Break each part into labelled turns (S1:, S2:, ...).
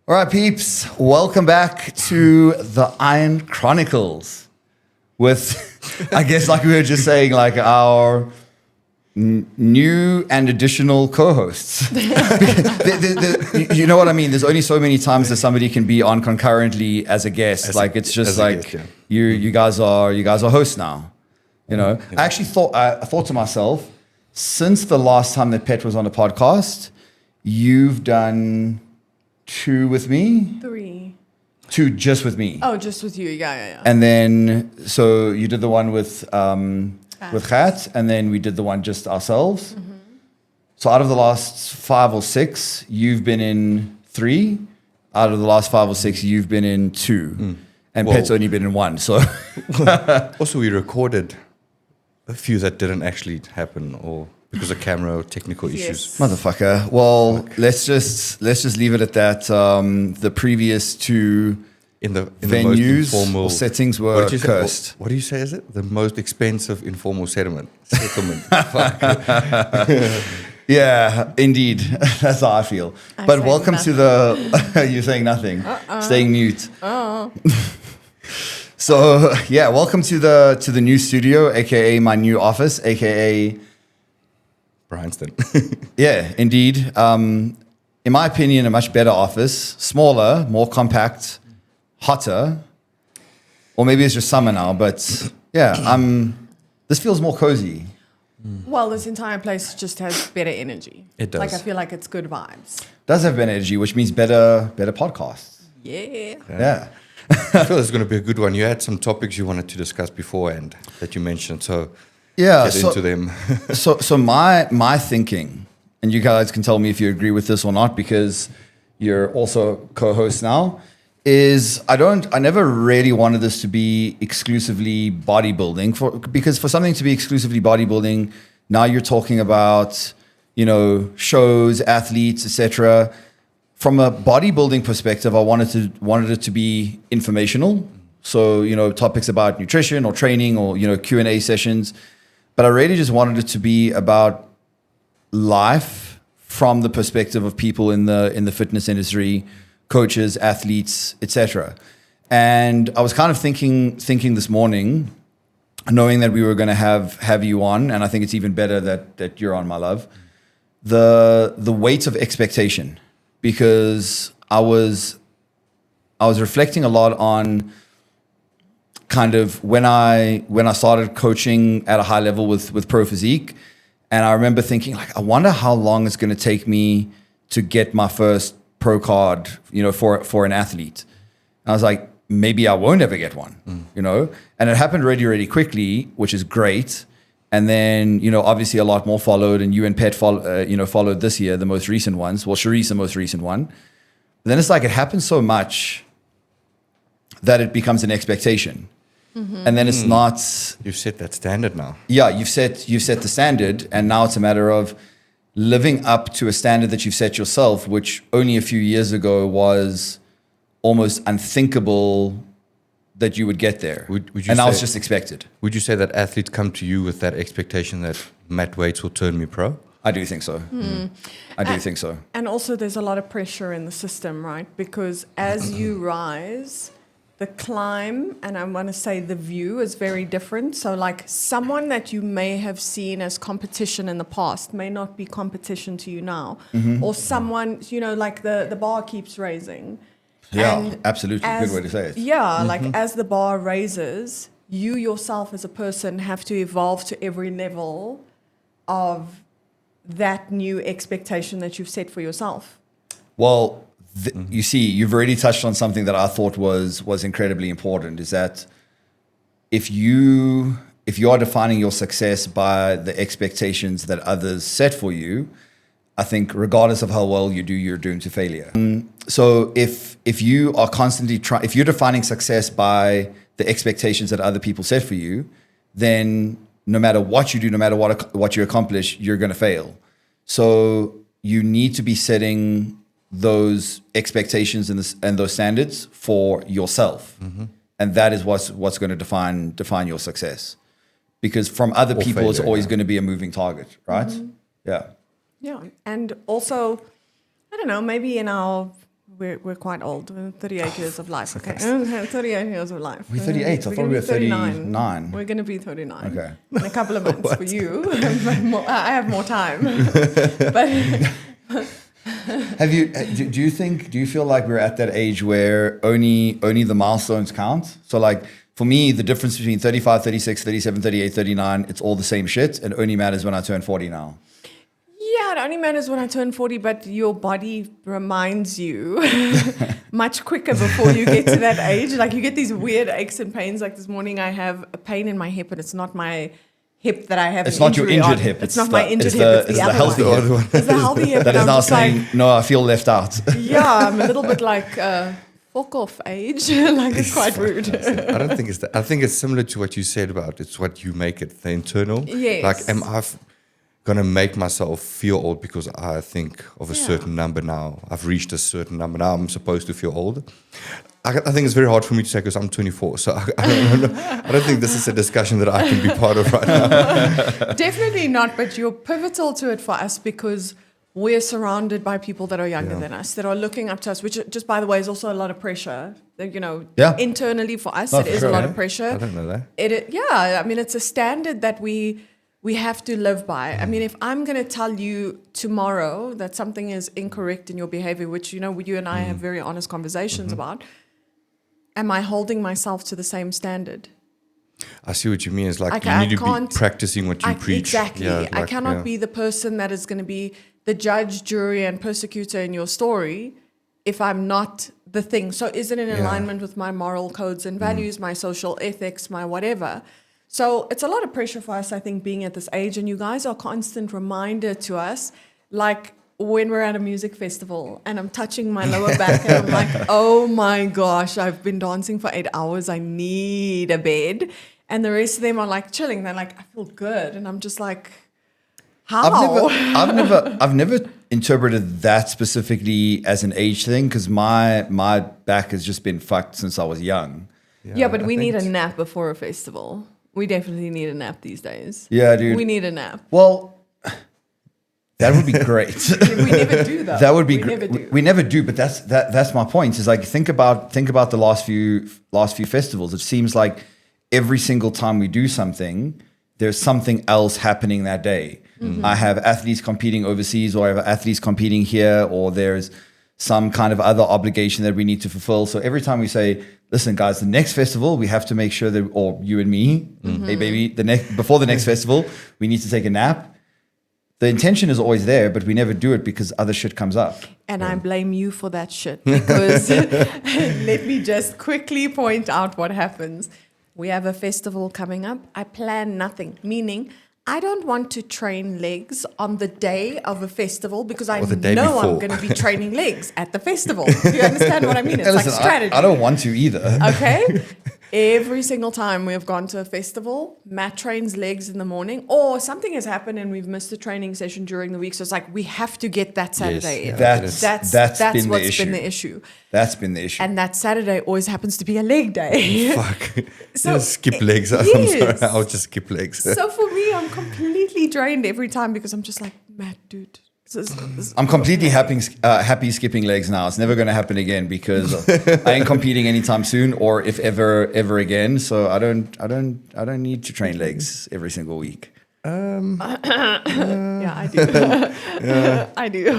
S1: All right, peeps, welcome back to the Chronicles with, I guess, like we were just saying, like our new and additional co-hosts. You know what I mean? There's only so many times that somebody can be on concurrently as a guest. It's just like guest, yeah. you guys are hosts now. You know, yeah. I thought to myself, since the last time that Pet was on the podcast, you've done 2 with me?
S2: 3.
S1: 2 just with me.
S2: Oh, just with you. Yeah.
S1: And then, so you did the one with Phats, and then we did the one just ourselves. Mm-hmm. So out of the last 5 or 6, you've been in 3. Out of the last 5 or 6, you've been in 2. And Pet's only been in 1. So
S3: also, we recorded a few that didn't actually happen, or because of camera or technical issues.
S1: Motherfucker. Well, let's just leave it at that. The previous 2
S3: in the
S1: venues
S3: most informal
S1: settings were cursed.
S3: What do you say? Is it the most expensive informal settlement?
S1: Yeah, indeed. That's how I feel. But welcome nothing. To the. You're saying nothing. Staying mute. So yeah, welcome to the new studio, aka my new office, aka
S3: Bryanston.
S1: Yeah, indeed. In my opinion, a much better office, smaller, more compact, hotter. Or maybe it's just summer now, but yeah, this feels more cozy.
S2: Well, this entire place just has better energy.
S3: It does.
S2: Like, I feel like it's good vibes.
S1: Does have better energy, which means better podcasts.
S2: Yeah.
S1: I
S3: feel it's going to be a good one. You had some topics you wanted to discuss beforehand that you mentioned, so
S1: yeah,
S3: get into them.
S1: so my thinking, and you guys can tell me if you agree with this or not, because you're also co-host now, is I never really wanted this to be exclusively bodybuilding, because for something to be exclusively bodybuilding, now you're talking about, shows, athletes, etc. From a bodybuilding perspective, I wanted it to be informational. So, topics about nutrition or training or, Q&A sessions. But I really just wanted it to be about life from the perspective of people in the fitness industry, coaches, athletes, etc. And I was kind of thinking this morning, knowing that we were going to have you on, and I think it's even better that you're on, my love, the weight of expectation. Because I was reflecting a lot on kind of when I started coaching at a high level with Pro Physique, and I remember thinking, like, I wonder how long it's going to take me to get my first pro card, for an athlete. And I was like, maybe I won't ever get one, And it happened really quickly, which is great. And then, obviously a lot more followed, and you and Pet followed this year, the most recent ones. Well, Sharice, the most recent one. But then it's like it happens so much that it becomes an expectation. Mm-hmm. And then it's not...
S3: You've set that standard now.
S1: Yeah, you've set the standard, and now it's a matter of living up to a standard that you've set yourself, which only a few years ago was almost unthinkable that you would get there. Would you and now it's just expected.
S3: Would you say that athletes come to you with that expectation that Matt Waits will turn me pro?
S1: I do think so. I do think so.
S2: And also there's a lot of pressure in the system, right? Because as you rise, the climb, and I want to say the view, is very different. So like someone that you may have seen as competition in the past may not be competition to you now. Mm-hmm. Or someone, like the bar keeps raising.
S1: Yeah,
S2: and
S1: absolutely. Good way to say it.
S2: Yeah, like as the bar raises, you yourself as a person have to evolve to every level of that new expectation that you've set for yourself.
S1: Well, you see, you've already touched on something that I thought was incredibly important, is that if you are defining your success by the expectations that others set for you, I think regardless of how well you do, you're doomed to failure. So if you are constantly if you're defining success by the expectations that other people set for you, then no matter what you do, no matter what you accomplish, you're going to fail. So you need to be setting those expectations and those standards for yourself, and that is what's going to define your success. Because from other people, failure, it's always going to be a moving target, right?
S2: Yeah, and also, I don't know, maybe in our we're quite old. We're 38 years of life. Okay, 38 years of life.
S1: We're 38. I thought we were 39.
S2: We're going to be 39.
S1: Okay.
S2: In a couple of months for you. I have more time. But
S1: Do you feel like we're at that age where only the milestones count? So like for me, the difference between 35, 36, 37, 38, 39, it's all the same shit. It only matters when I turn 40 now.
S2: yeah, it only matters when I turn 40, but your body reminds you much quicker before you get to that age. Like you get these weird aches and pains. Like this morning I have a pain in my hip, and it's not my hip that I have.
S1: It's not your injured hip.
S2: It's not my injured hip. It's the
S1: healthy
S2: other one.
S1: hip.
S2: It's the healthy hip.
S1: That is
S2: I'm
S1: now
S2: just
S1: saying,
S2: like,
S1: no, I feel left out.
S2: yeah, I'm a little bit like fuck off age. Like it's quite rude.
S3: I don't think it's that. I think it's similar to what you said about it's what you make it, the internal.
S2: Yes.
S3: Like, am I going to make myself feel old because I think of a certain number now? I've reached a certain number now. I'm supposed to feel old. I think it's very hard for me to say because I'm 24. So I don't think this is a discussion that I can be part of right now.
S2: Definitely not, but you're pivotal to it for us because we're surrounded by people that are younger than us, that are looking up to us, which just, by the way, is also a lot of pressure. You know, internally for us, it is a lot of pressure.
S3: I don't know that.
S2: I mean, it's a standard that we have to live by. I mean, if I'm going to tell you tomorrow that something is incorrect in your behavior, which, you know, you and I have very honest conversations about, am I holding myself to the same standard?
S3: I see what you mean. It's like
S2: you
S3: need to be practicing what you preach.
S2: Exactly.
S3: Yeah,
S2: I cannot be the person that is going to be the judge, jury, and persecutor in your story if I'm not the thing. So is it in alignment with my moral codes and values, my social ethics, my whatever? So it's a lot of pressure for us, I think, being at this age. And you guys are a constant reminder to us, like when we're at a music festival and I'm touching my lower back and I'm like, oh my gosh, I've been dancing for 8 hours. I need a bed. And the rest of them are like chilling. They're like, I feel good. And I'm just like, how?
S1: I've never interpreted that specifically as an age thing because my back has just been fucked since I was young.
S2: Yeah, but we need a nap before a festival. We definitely need a nap these days.
S1: Yeah, dude.
S2: We need a nap.
S1: Well, that would be great.
S2: We never do that.
S1: That would be great. We never do, but that's my point. Is like think about the last few festivals. It seems like every single time we do something, there's something else happening that day. I have athletes competing overseas, or I have athletes competing here, or there's some kind of other obligation that we need to fulfill. So every time we say, listen, guys, the next festival, we have to make sure that, or you and me, hey, baby, before the next festival, we need to take a nap. The intention is always there, but we never do it because other shit comes up.
S2: And I blame you for that shit because let me just quickly point out what happens. We have a festival coming up. I plan nothing, meaning I don't want to train legs on the day of a festival because I know I'm going to be training legs at the festival. Do you understand what I mean? It's like strategy.
S1: I don't want to either.
S2: Okay. Every single time we have gone to a festival, Matt trains legs in the morning, or something has happened and we've missed a training session during the week. So it's like we have to get that Saturday in. That's been the issue.
S1: That's been the issue.
S2: And that Saturday always happens to be a leg day.
S3: Fuck. So, just skip legs. I'm sorry. I'll just skip legs.
S2: So for me, I'm completely drained every time because I'm just like, Matt, dude.
S1: I'm completely happy skipping legs now. It's never going to happen again because I ain't competing anytime soon, or if ever again. So I don't need to train legs every single week.
S2: Yeah, I do. I do.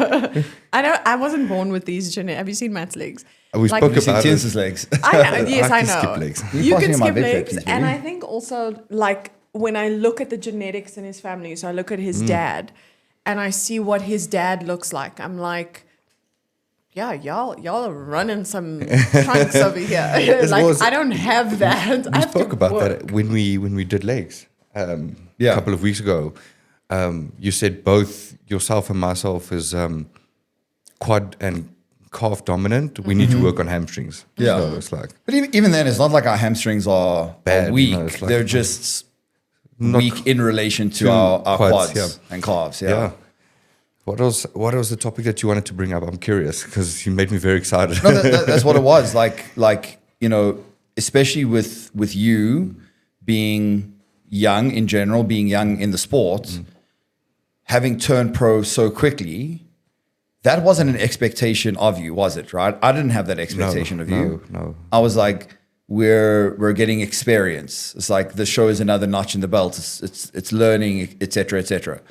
S2: I wasn't born with these genetics. Have you seen Matt's legs?
S3: We spoke about
S1: Theuns' legs.
S2: I know. Yes, I know.
S3: Skip legs.
S2: You can skip legs, and I think also like when I look at the genetics in his family, so I look at his dad. And I see what his dad looks like. I'm like, yeah, y'all are running some trunks over here. I don't have that.
S3: We spoke about that when we did legs a couple of weeks ago. You said both yourself and myself is quad and calf dominant. We need to work on hamstrings.
S1: Yeah,
S3: so it's like,
S1: but even then, it's not like our hamstrings are
S3: bad,
S1: weak.
S3: Like,
S1: they're just weak in relation to our quads and calves. Yeah.
S3: What was the topic that you wanted to bring up? I'm curious because you made me very excited.
S1: No, that's what it was. Like you know, especially with you being young in general, being young in the sport, having turned pro so quickly, that wasn't an expectation of you, was it? Right? I didn't have that expectation of you.
S3: No.
S1: I was like, we're getting experience. It's like the show is another notch in the belt. It's learning, etc., etc.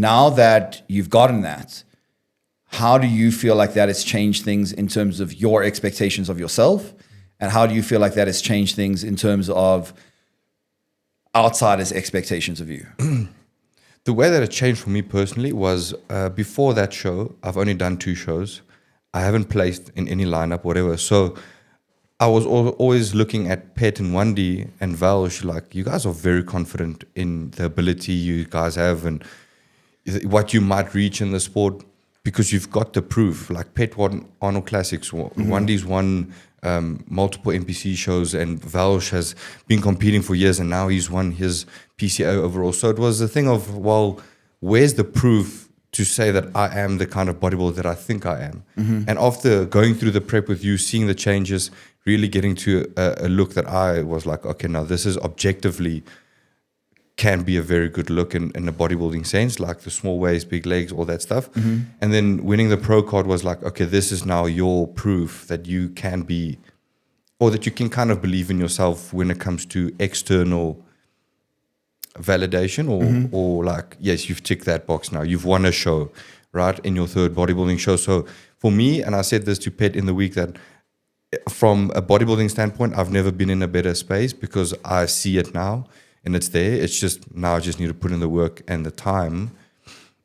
S1: Now that you've gotten that, how do you feel like that has changed things in terms of your expectations of yourself? And how do you feel like that has changed things in terms of outsiders' expectations of you?
S3: The way that it changed for me personally was before that show, I've only done 2 shows. I haven't placed in any lineup, whatever. So I was always looking at Pet and 1D and Valj, like, you guys are very confident in the ability you guys have and what you might reach in the sport because you've got the proof. Like Pet won Arnold Classics, 1D's won multiple NPC shows, and Valj has been competing for years, and now he's won his PCA overall. So it was a thing of, well, where's the proof to say that I am the kind of bodybuilder that I think I am? And after going through the prep with you, seeing the changes, really getting to a look that I was like, okay, now this is objectively can be a very good look in a bodybuilding sense, like the small waist, big legs, all that stuff. And then winning the pro card was like, okay, this is now your proof that you can be, or that you can kind of believe in yourself when it comes to external validation or like, yes, you've ticked that box now. You've won a show, right, in your 3rd bodybuilding show. So for me, and I said this to Pet in the week, that from a bodybuilding standpoint, I've never been in a better space because I see it now. And it's there. It's just now I just need to put in the work and the time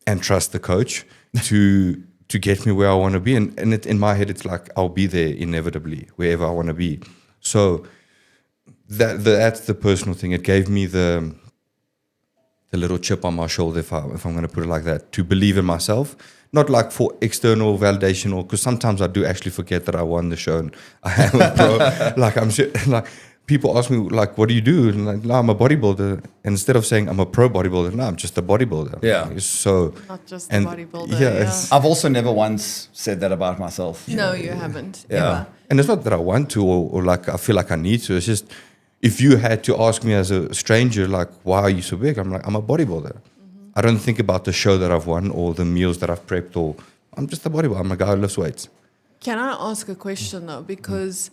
S3: and trust the coach to get me where I want to be. And in my head, it's like I'll be there inevitably, wherever I want to be. So that's the personal thing. It gave me the little chip on my shoulder, if I'm going to put it like that, to believe in myself. Not like for external validation, or because sometimes I do actually forget that I won the show and I am a pro. Like I'm like. People ask me, like, what do you do? And like, no, I'm a bodybuilder. And instead of saying I'm a pro bodybuilder, no, I'm just a bodybuilder.
S1: Yeah.
S3: So
S2: Not just a bodybuilder.
S3: Yeah.
S1: I've also never once said that about myself.
S2: No, you haven't.
S1: Yeah.
S2: Ever.
S3: And it's not that I want to or like I feel like I need to. It's just if you had to ask me as a stranger, like, why are you so big? I'm like, I'm a bodybuilder. I don't think about the show that I've won or the meals that I've prepped, or I'm just a bodybuilder. I'm a guy who lifts weights.
S2: Can I ask a question though? Because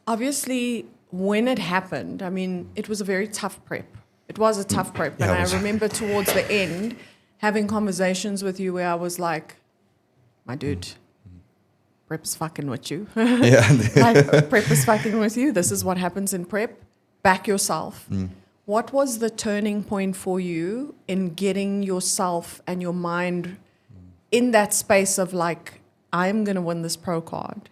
S2: obviously, when it happened, I mean, it was a very tough prep. It was a tough prep.
S3: Yeah,
S2: and I remember towards the end having conversations with you where I was like, my dude, prep's fucking with you.
S3: Yeah.
S2: Like, prep is fucking with you. This is what happens in prep. Back yourself. What was the turning point for you in getting yourself and your mind in that space of like, I'm going to win this pro card?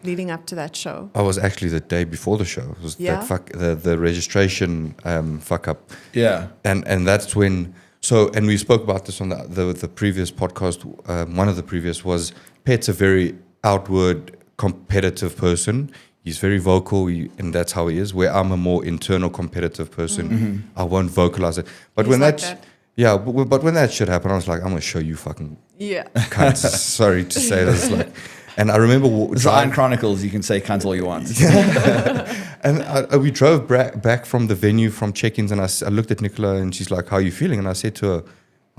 S2: Leading up to that show?
S3: I was actually the day before the show. It was the registration fuck up.
S1: Yeah.
S3: And that's when, and we spoke about this on the previous podcast. One of the previous was, Pet's a very outward competitive person. He's very vocal, and that's how he is, where I'm a more internal competitive person. I won't vocalize it. But when
S2: like
S3: that.
S2: that.
S3: Yeah, but when that shit happened, I was like, I'm going to show you fucking cunts. Sorry to say this. Like, and I remember
S1: It's Iron Chronicles. You can say cunt all you want.
S3: and we drove back from the venue from check-ins, and I looked at Nicola, and she's like, how are you feeling? And I said to her,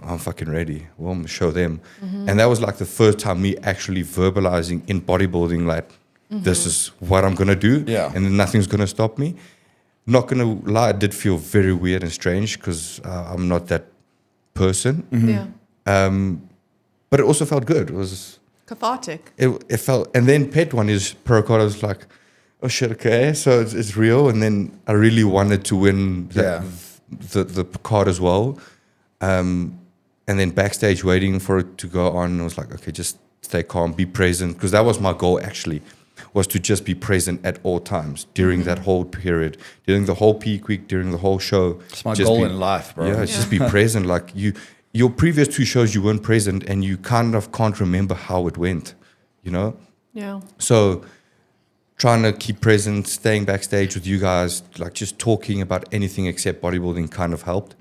S3: I'm fucking ready. Well, I'm going to show them. And that was like the first time me actually verbalizing in bodybuilding, like, this is what I'm going to do.
S1: Yeah.
S3: And nothing's going to stop me. Not going to lie, it did feel very weird and strange because I'm not that person. But it also felt good. It was
S2: cathartic.
S3: It felt, and then Pet won his pro card. I was like, oh shit, okay, so it's real. And then I really wanted to win the card as well. And then backstage waiting for it to go on, I was like, okay, just stay calm, be present, because that was my goal actually, was to just be present at all times during that whole period, during the whole peak week, during the whole show.
S1: It's my goal in life, bro.
S3: Yeah, just be present. Like your previous 2 shows, you weren't present, and you kind of can't remember how it went, you know?
S2: Yeah.
S3: So trying to keep present, staying backstage with you guys, like just talking about anything except bodybuilding kind of helped.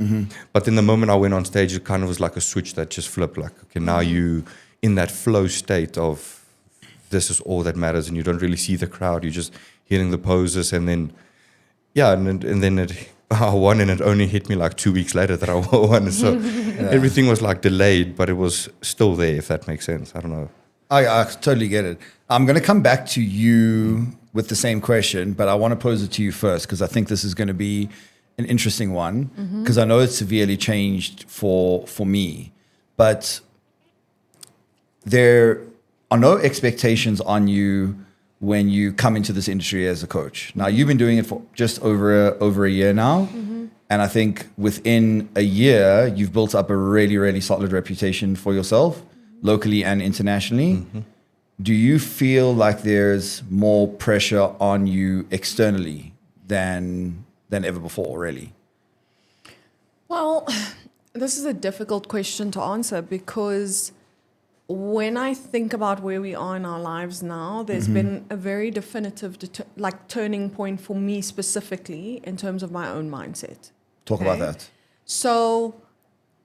S3: But then the moment I went on stage, it kind of was like a switch that just flipped. Like, okay, now you in that flow state of this is all that matters, and you don't really see the crowd. You're just hitting the poses, and then, and then it I won, and it only hit me like 2 weeks later that I won. So everything was like delayed, but it was still there, if that makes sense. I don't know.
S1: I totally get it. I'm going to come back to you with the same question, but I want to pose it to you first because I think this is going to be an interesting one because I know it's severely changed for me. But there are no expectations on you when you come into this industry as a coach. Now, you've been doing it for just over a year now. And I think within a year, you've built up a really, really solid reputation for yourself, locally and internationally. Do you feel like there's more pressure on you externally than ever before, really?
S2: Well, this is a difficult question to answer because when I think about where we are in our lives now, there's been a very definitive turning point for me specifically in terms of my own mindset.
S1: Talk about that.
S2: So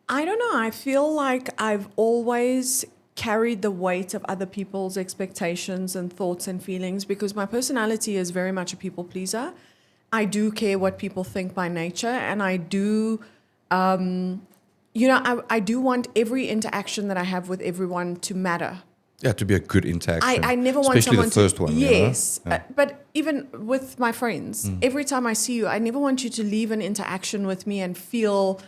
S2: I don't know. I feel like I've always carried the weight of other people's expectations and thoughts and feelings because my personality is very much a people pleaser. I do care what people think by nature, and I do, I do want every interaction that I have with everyone to matter.
S3: Yeah, to be a good interaction.
S2: I never want
S3: especially
S2: someone
S3: the first one.
S2: Yes,
S3: You know?
S2: but even with my friends, every time I see you, I never want you to leave an interaction with me and feel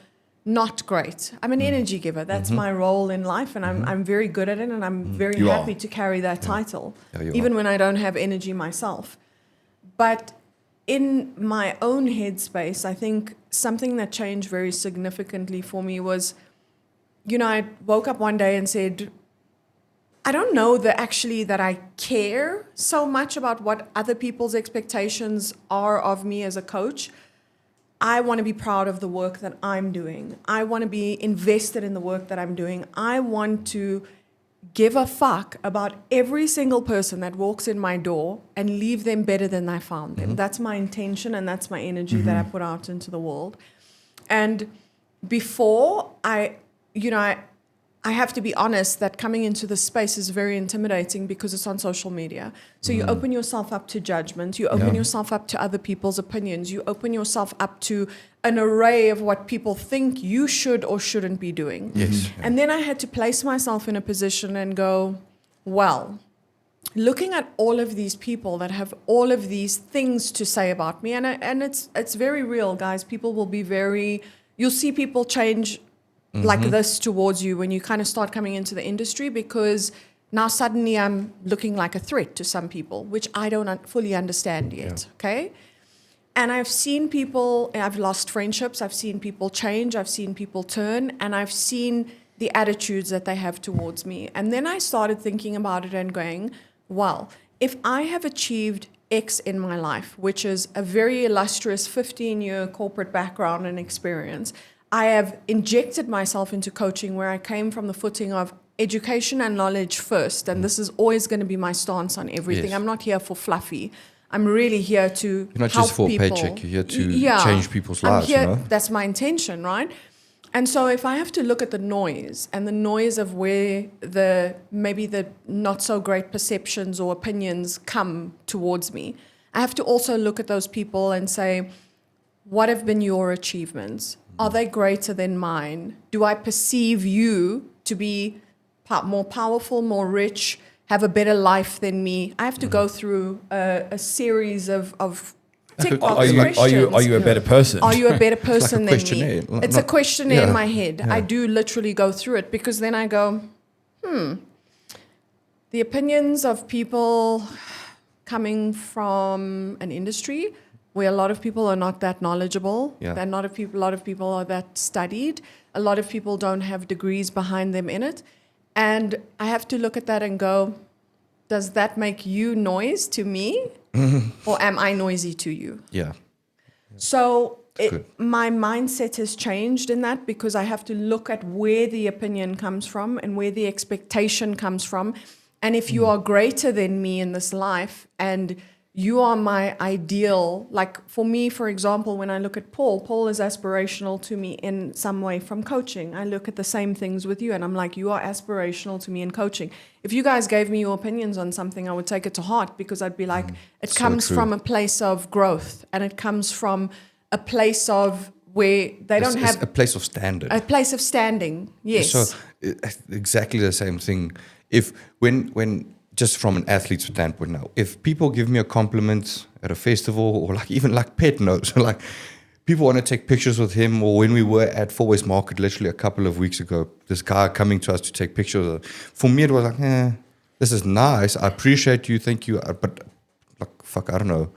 S2: not great. I'm an energy giver. That's my role in life, and I'm very good at it, and I'm very happy to carry that title, even when I don't have energy myself. But in my own headspace, I think something that changed very significantly for me was, I woke up one day and said, I don't know that I care so much about what other people's expectations are of me as a coach. I want to be proud of the work that I'm doing. I want to be invested in the work that I'm doing. I want to give a fuck about every single person that walks in my door and leave them better than I found them. That's my intention, and that's my energy that I put out into the world. And before I have to be honest that coming into this space is very intimidating because it's on social media. So you open yourself up to judgment. You open yourself up to other people's opinions. You open yourself up to an array of what people think you should or shouldn't be doing.
S3: Yes.
S2: And then I had to place myself in a position and go, well, looking at all of these people that have all of these things to say about me, and it's very real, guys. People will be you'll see people change like this towards you when you kind of start coming into the industry, because now suddenly I'm looking like a threat to some people, which I don't fully understand yet, okay? And I've seen people, I've lost friendships, I've seen people change, I've seen people turn, and I've seen the attitudes that they have towards me. And then I started thinking about it and going, well, if I have achieved X in my life, which is a very illustrious 15-year corporate background and experience, I have injected myself into coaching where I came from the footing of education and knowledge first. And this is always going to be my stance on everything.
S3: Yes.
S2: I'm not here for fluffy. I'm really here to
S3: You're not
S2: help
S3: just for
S2: people.
S3: a paycheck. You're here to change people's lives.
S2: I'm here,
S3: You know?
S2: That's my intention, right? And so if I have to look at the noise and the noise of where maybe the not so great perceptions or opinions come towards me, I have to also look at those people and say, what have been your achievements? Are they greater than mine? Do I perceive you to be more powerful, more rich, have a better life than me? I have to go through a series of tick box questions.
S1: Are you a better person?
S2: Are you a better person
S3: like a
S2: than me?
S3: questionnaire.
S2: It's a questionnaire in my head.
S3: Yeah.
S2: I do literally go through it, because then I go, the opinions of people coming from an industry where a lot of people are not that knowledgeable,
S3: Yeah.
S2: that a lot of people are that studied, a lot of people don't have degrees behind them in it. And I have to look at that and go, does that make you noise to me? Or am I noisy to you?
S3: Yeah.
S2: So
S3: good.
S2: my mindset has changed in that, because I have to look at where the opinion comes from and where the expectation comes from. And if you are greater than me in this life and you are my ideal, like for me, for example, when I look at Paul is aspirational to me in some way from coaching. I look at the same things with you and I'm like, you are aspirational to me in coaching. If you guys gave me your opinions on something, I would take it to heart, because I'd be like, it
S3: So
S2: comes
S3: true.
S2: from a place of growth, and it comes from a place of where they don't
S3: It's
S2: have
S3: a place of standard.
S2: a place of standing. Yes.
S3: So exactly the same thing. If when just from an athlete's standpoint now, if people give me a compliment at a festival or like even like pet notes, like people want to take pictures with him, or when we were at Four West Market literally a couple of weeks ago, this guy coming to us to take pictures. For me, it was like, this is nice. I appreciate you. Thank you. But like, fuck, I don't know.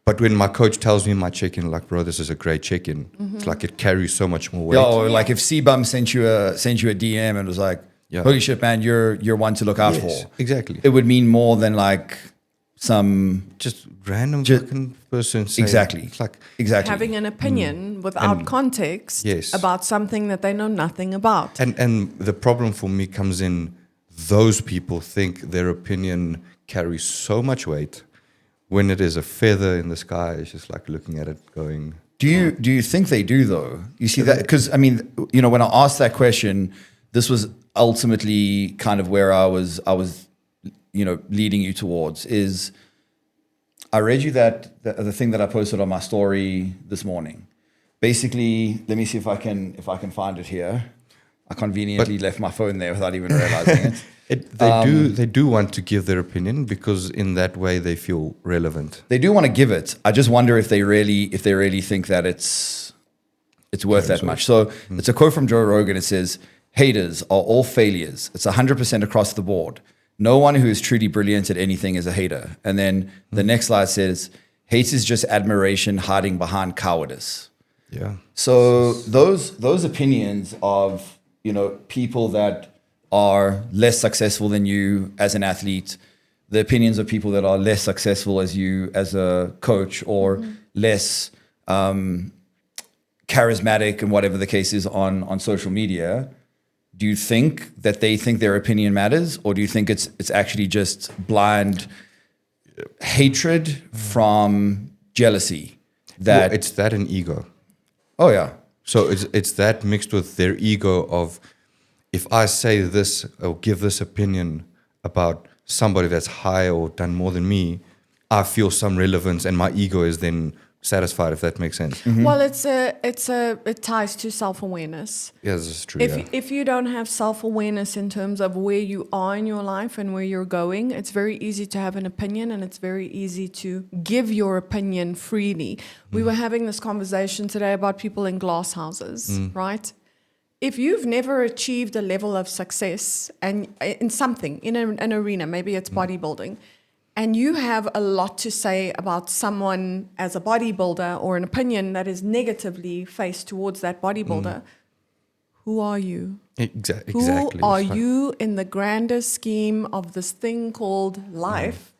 S3: But when my coach tells me my check-in, like, bro, this is a great check-in. It's like it carries so much more weight.
S1: Yo, like if C-Bum sent you a DM and was like, holy shit, man, you're one to look out for.
S3: Exactly.
S1: It would mean more than like some
S3: Just random fucking person saying,
S1: exactly.
S3: It's like
S2: having an opinion without context about something that they know nothing about.
S3: And the problem for me comes in, those people think their opinion carries so much weight. When it is a feather in the sky, it's just like looking at it going.
S1: Do you think they do though? You see that? Because I mean, you know, when I asked that question, this was ultimately kind of where I was, you know, leading you towards is I read you that the thing that I posted on my story this morning. Basically, let me see if I can find it here. I conveniently left my phone there without even realizing it.
S3: They do want to give their opinion because in that way they feel relevant.
S1: They do want to give it. I just wonder if they really think that it's worth that much. So it's a quote from Joe Rogan. It says, "Haters are all failures. It's 100% across the board. No one who is truly brilliant at anything is a hater." And then the next slide says, "Hate is just admiration hiding behind cowardice."
S3: Yeah.
S1: So those opinions of, you know, people that are less successful than you as an athlete, the opinions of people that are less successful as you as a coach, or less charismatic and whatever the case is on social media, do you think that they think their opinion matters, or do you think it's actually just blind hatred from jealousy? That
S3: It's that and ego.
S1: Oh yeah.
S3: So it's that mixed with their ego of, if I say this or give this opinion about somebody that's high or done more than me, I feel some relevance and my ego is then satisfied, if that makes sense.
S2: Well, it ties to self-awareness.
S3: Yeah, this is true.
S2: If you don't have self-awareness in terms of where you are in your life and where you're going, it's very easy to have an opinion, and it's very easy to give your opinion freely. We were having this conversation today about people in glass houses, right? If you've never achieved a level of success and in something, in an arena, maybe it's bodybuilding, and you have a lot to say about someone as a bodybuilder, or an opinion that is negatively faced towards that bodybuilder, who are you?
S3: Exactly.
S2: Who are you in the grander scheme of this thing called life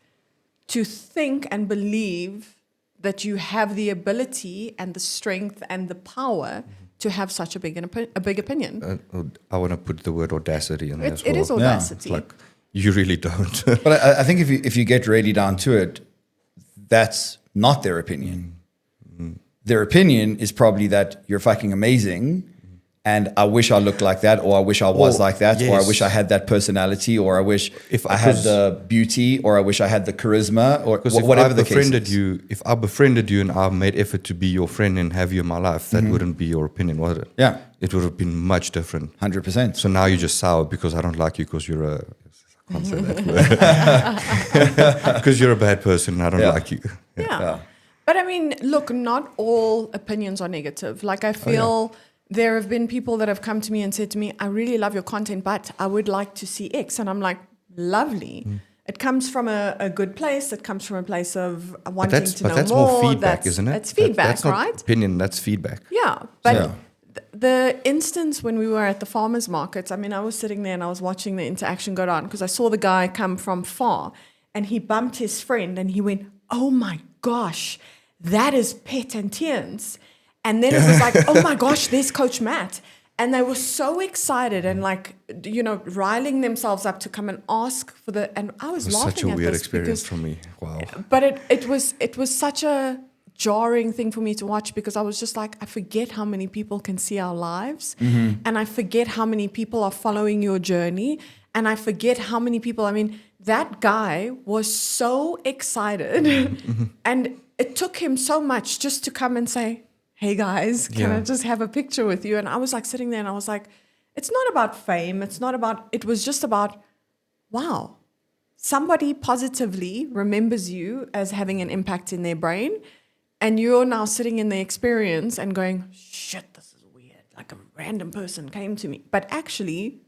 S2: to think and believe that you have the ability and the strength and the power to have such a big opinion?
S3: I want to put the word audacity in there as well.
S2: It is audacity.
S3: It's like, you really don't.
S1: But I think if you get really down to it, that's not their opinion. Their opinion is probably that you're fucking amazing, and I wish I looked like that, or I wish I was like that, or I wish I had that personality, or I wish I had the beauty, or I wish I had the charisma, or whatever the case is.
S3: If I befriended you and I made effort to be your friend and have you in my life, that wouldn't be your opinion, was it?
S1: Yeah.
S3: It would have been much different.
S1: 100%.
S3: So now you're just sour because I don't like you because you're a... I can't say that word. Because you're a bad person and I don't like you.
S2: Yeah. But I mean, look, not all opinions are negative. Like, I feel there have been people that have come to me and said to me, I really love your content, but I would like to see X. And I'm like, lovely. It comes from a good place. It comes from a place of wanting to know more.
S3: But that's more feedback, isn't it?
S2: It's feedback,
S3: that's not
S2: right?
S3: Opinion, that's feedback.
S2: Yeah. But the instance when we were at the farmers markets, I mean, I was sitting there and I was watching the interaction go on, because I saw the guy come from far and he bumped his friend and he went, oh my gosh, that is Pet and Theuns. And then it was like, oh my gosh, there's Coach Matt. And they were so excited and like, you know, riling themselves up to come and ask for the, and I was laughing at this.
S3: Such a weird experience for me. Wow.
S2: But it was such a jarring thing for me to watch, because I was just like, I forget how many people can see our lives, and I forget how many people are following your journey, and I forget how many people, I mean, that guy was so excited and it took him so much just to come and say, hey guys, can I just have a picture with you? And I was like sitting there and I was like, it's not about fame. It was just about, wow, somebody positively remembers you as having an impact in their brain. And you're now sitting in the experience and going, shit, this is weird. Like a random person came to me. But actually,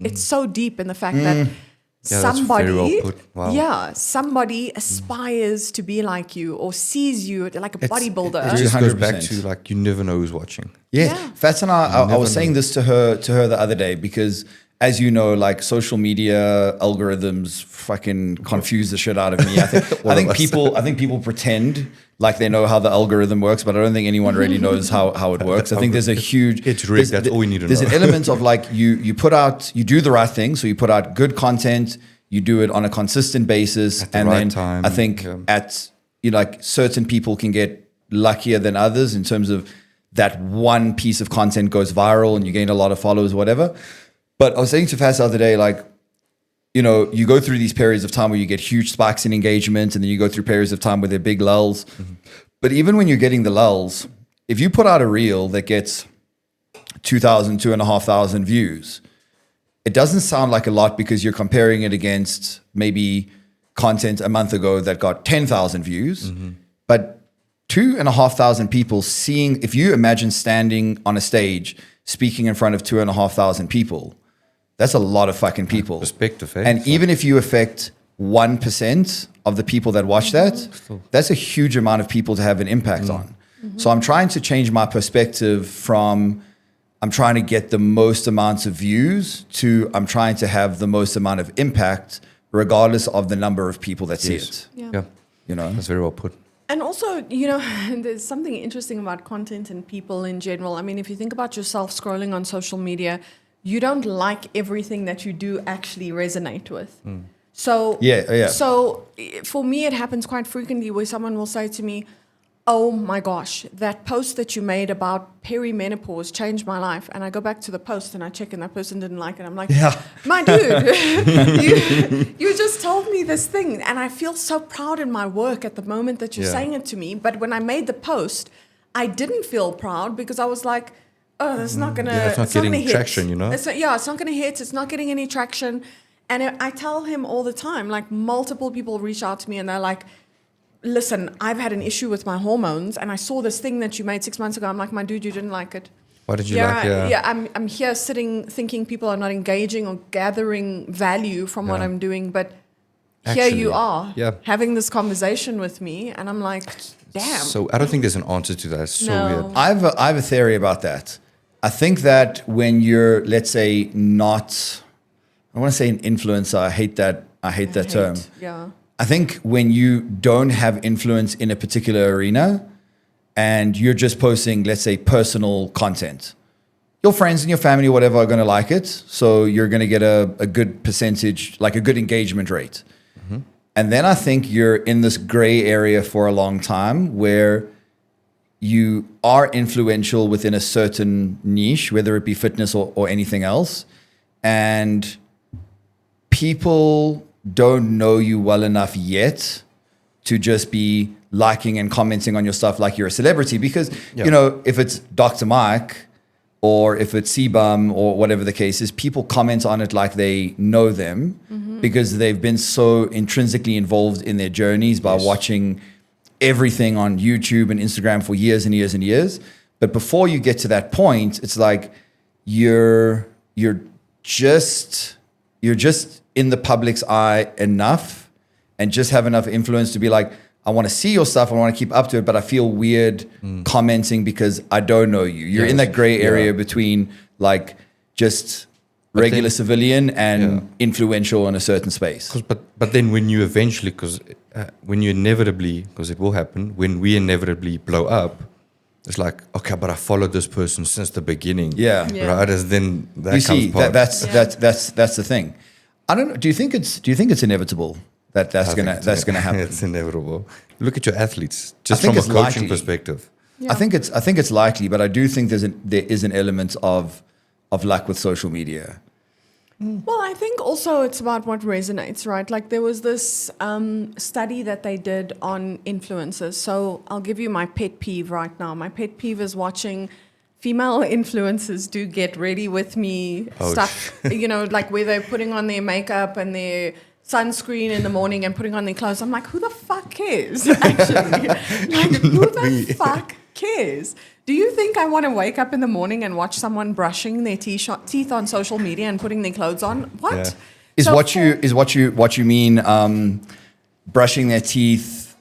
S2: it's so deep in the fact that somebody, somebody aspires to be like you or sees you like a bodybuilder.
S3: It just goes back
S1: 100%.
S3: to like, you never know who's watching.
S1: Yeah. Phats and I was saying this to her the other day because, as you know, like social media algorithms fucking confuse the shit out of me. I think people pretend like they know how the algorithm works, but I don't think anyone really knows how it works. I think there's a huge...
S3: It's rigged, that's all we need to know.
S1: There's an element of like you do the right thing, so you put out good content, you do it on a consistent basis,
S3: At the right time.
S1: I think like certain people can get luckier than others in terms of that one piece of content goes viral and you gain a lot of followers or whatever. But I was saying to Phats the other day, like, you know, you go through these periods of time where you get huge spikes in engagement and then you go through periods of time where there are big lulls. Mm-hmm. But even when you're getting the lulls, if you put out a reel that gets 2,000, 2,500 views, it doesn't sound like a lot because you're comparing it against maybe content a month ago that got 10,000 views. Mm-hmm. But 2,500 people seeing, if you imagine standing on a stage speaking in front of 2,500 people, that's a lot of fucking people.
S3: Perspective, eh?
S1: And even if you affect 1% of the people that watch that, that's a huge amount of people to have an impact on. Mm-hmm. So I'm trying to change my perspective from I'm trying to get the most amounts of views to I'm trying to have the most amount of impact regardless of the number of people that see it.
S3: Yeah.
S1: You know?
S3: That's very well put.
S2: And also, you know, there's something interesting about content and people in general. I mean, if you think about yourself scrolling on social media, you don't like everything that you do actually resonate with. Mm. So, So for me, it happens quite frequently where someone will say to me, oh my gosh, that post that you made about perimenopause changed my life. And I go back to the post and I check and that person didn't like it. I'm like, my dude, you just told me this thing. And I feel so proud in my work at the moment that you're saying it to me. But when I made the post, I didn't feel proud because I was like, oh, that's not going to
S3: it's not getting traction, you know?
S2: It's not going to hit. It's not getting any traction. And I tell him all the time, like multiple people reach out to me and they're like, listen, I've had an issue with my hormones and I saw this thing that you made 6 months ago. I'm like, my dude, you didn't like it.
S3: Why did you like it?
S2: Yeah, I'm here sitting thinking people are not engaging or gathering value from what I'm doing. But actually, here you are having this conversation with me. And I'm like, damn.
S3: So I don't think there's an answer to that. It's so weird.
S1: I have a theory about that. I think that when you're, let's say, not, I want to say an influencer. I hate that term.
S2: Yeah.
S1: I think when you don't have influence in a particular arena and you're just posting, let's say, personal content, your friends and your family, whatever, are going to like it. So you're going to get a good percentage, like a good engagement rate. Mm-hmm. And then I think you're in this gray area for a long time where you are influential within a certain niche, whether it be fitness or anything else. And people don't know you well enough yet to just be liking and commenting on your stuff like you're a celebrity. Because, you know, if it's Dr. Mike or if it's C-Bum or whatever the case is, people comment on it like they know them because they've been so intrinsically involved in their journeys by watching everything on YouTube and Instagram for years and years and years. But before you get to that point, it's like you're just in the public's eye enough and just have enough influence to be like, I want to see your stuff, I want to keep up to it, but I feel weird commenting because I don't know you. You're in that gray area between like just regular civilian and influential in a certain space.
S3: But then when you eventually, because when it will happen, when we inevitably blow up, it's like, okay, but I followed this person since the beginning. Right? As then that
S1: you
S3: comes
S1: see,
S3: part.
S1: that's the thing. I don't know. Do you think it's inevitable that's gonna happen?
S3: It's inevitable. Look at your athletes, just from a coaching perspective.
S1: I think it's likely, but I do think there is an element of luck with social media.
S2: Well, I think also it's about what resonates, right? Like there was this study that they did on influencers. So I'll give you my pet peeve right now. My pet peeve is watching female influencers do get ready with me stuff, like where they're putting on their makeup and their sunscreen in the morning and putting on their clothes. I'm like, who the fuck cares? Actually, like who the fuck cares? Do you think I want to wake up in the morning and watch someone brushing their teeth on social media and putting their clothes on? What?
S1: Yeah. Is what you mean brushing their teeth,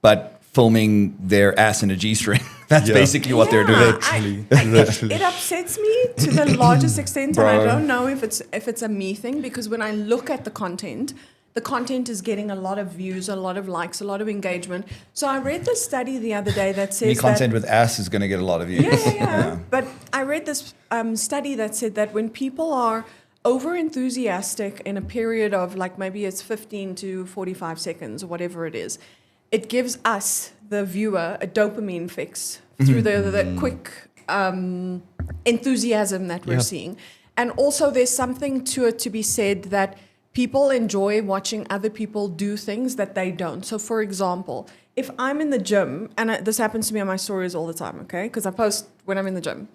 S1: but filming their ass in a G-string? That's basically what they're doing.
S2: It upsets me to the largest extent, and I don't know if it's a me thing, because when I look at the content is getting a lot of views, a lot of likes, a lot of engagement. So I read this study the other day that says
S1: content with ass is going to get a lot of views.
S2: Yeah. But I read this study that said that when people are over enthusiastic in a period of like maybe it's 15 to 45 seconds or whatever it is, it gives us, the viewer, a dopamine fix through the quick enthusiasm that we're seeing. And also there's something to it to be said that people enjoy watching other people do things that they don't. So for example, if I'm in the gym, and this happens to me on my stories all the time, okay? Because I post when I'm in the gym.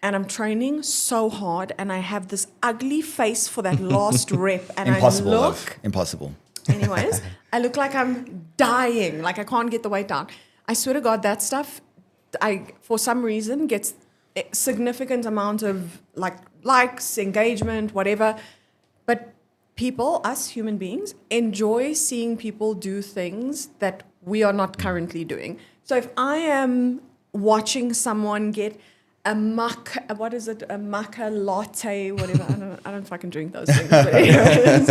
S2: And I'm training so hard, and I have this ugly face for that last rep. And
S1: Impossible.
S2: Anyways, I look like I'm dying, like I can't get the weight down. I swear to God, that stuff, for some reason, gets a significant amount of likes, engagement, whatever. But people, us human beings, enjoy seeing people do things that we are not currently doing. So if I am watching someone get a maca latte, whatever. I don't fucking drink those things. But anyways,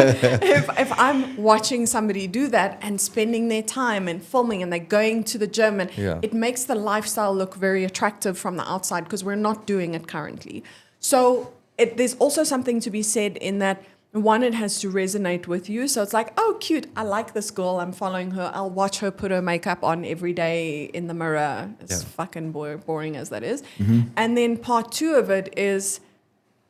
S2: if I'm watching somebody do that and spending their time and filming and they're going to the gym, and it makes the lifestyle look very attractive from the outside because we're not doing it currently. So there's also something to be said in that, one, it has to resonate with you. So it's like, oh, cute. I like this girl. I'm following her. I'll watch her put her makeup on every day in the mirror. As fucking boring as that is. And then part two of it is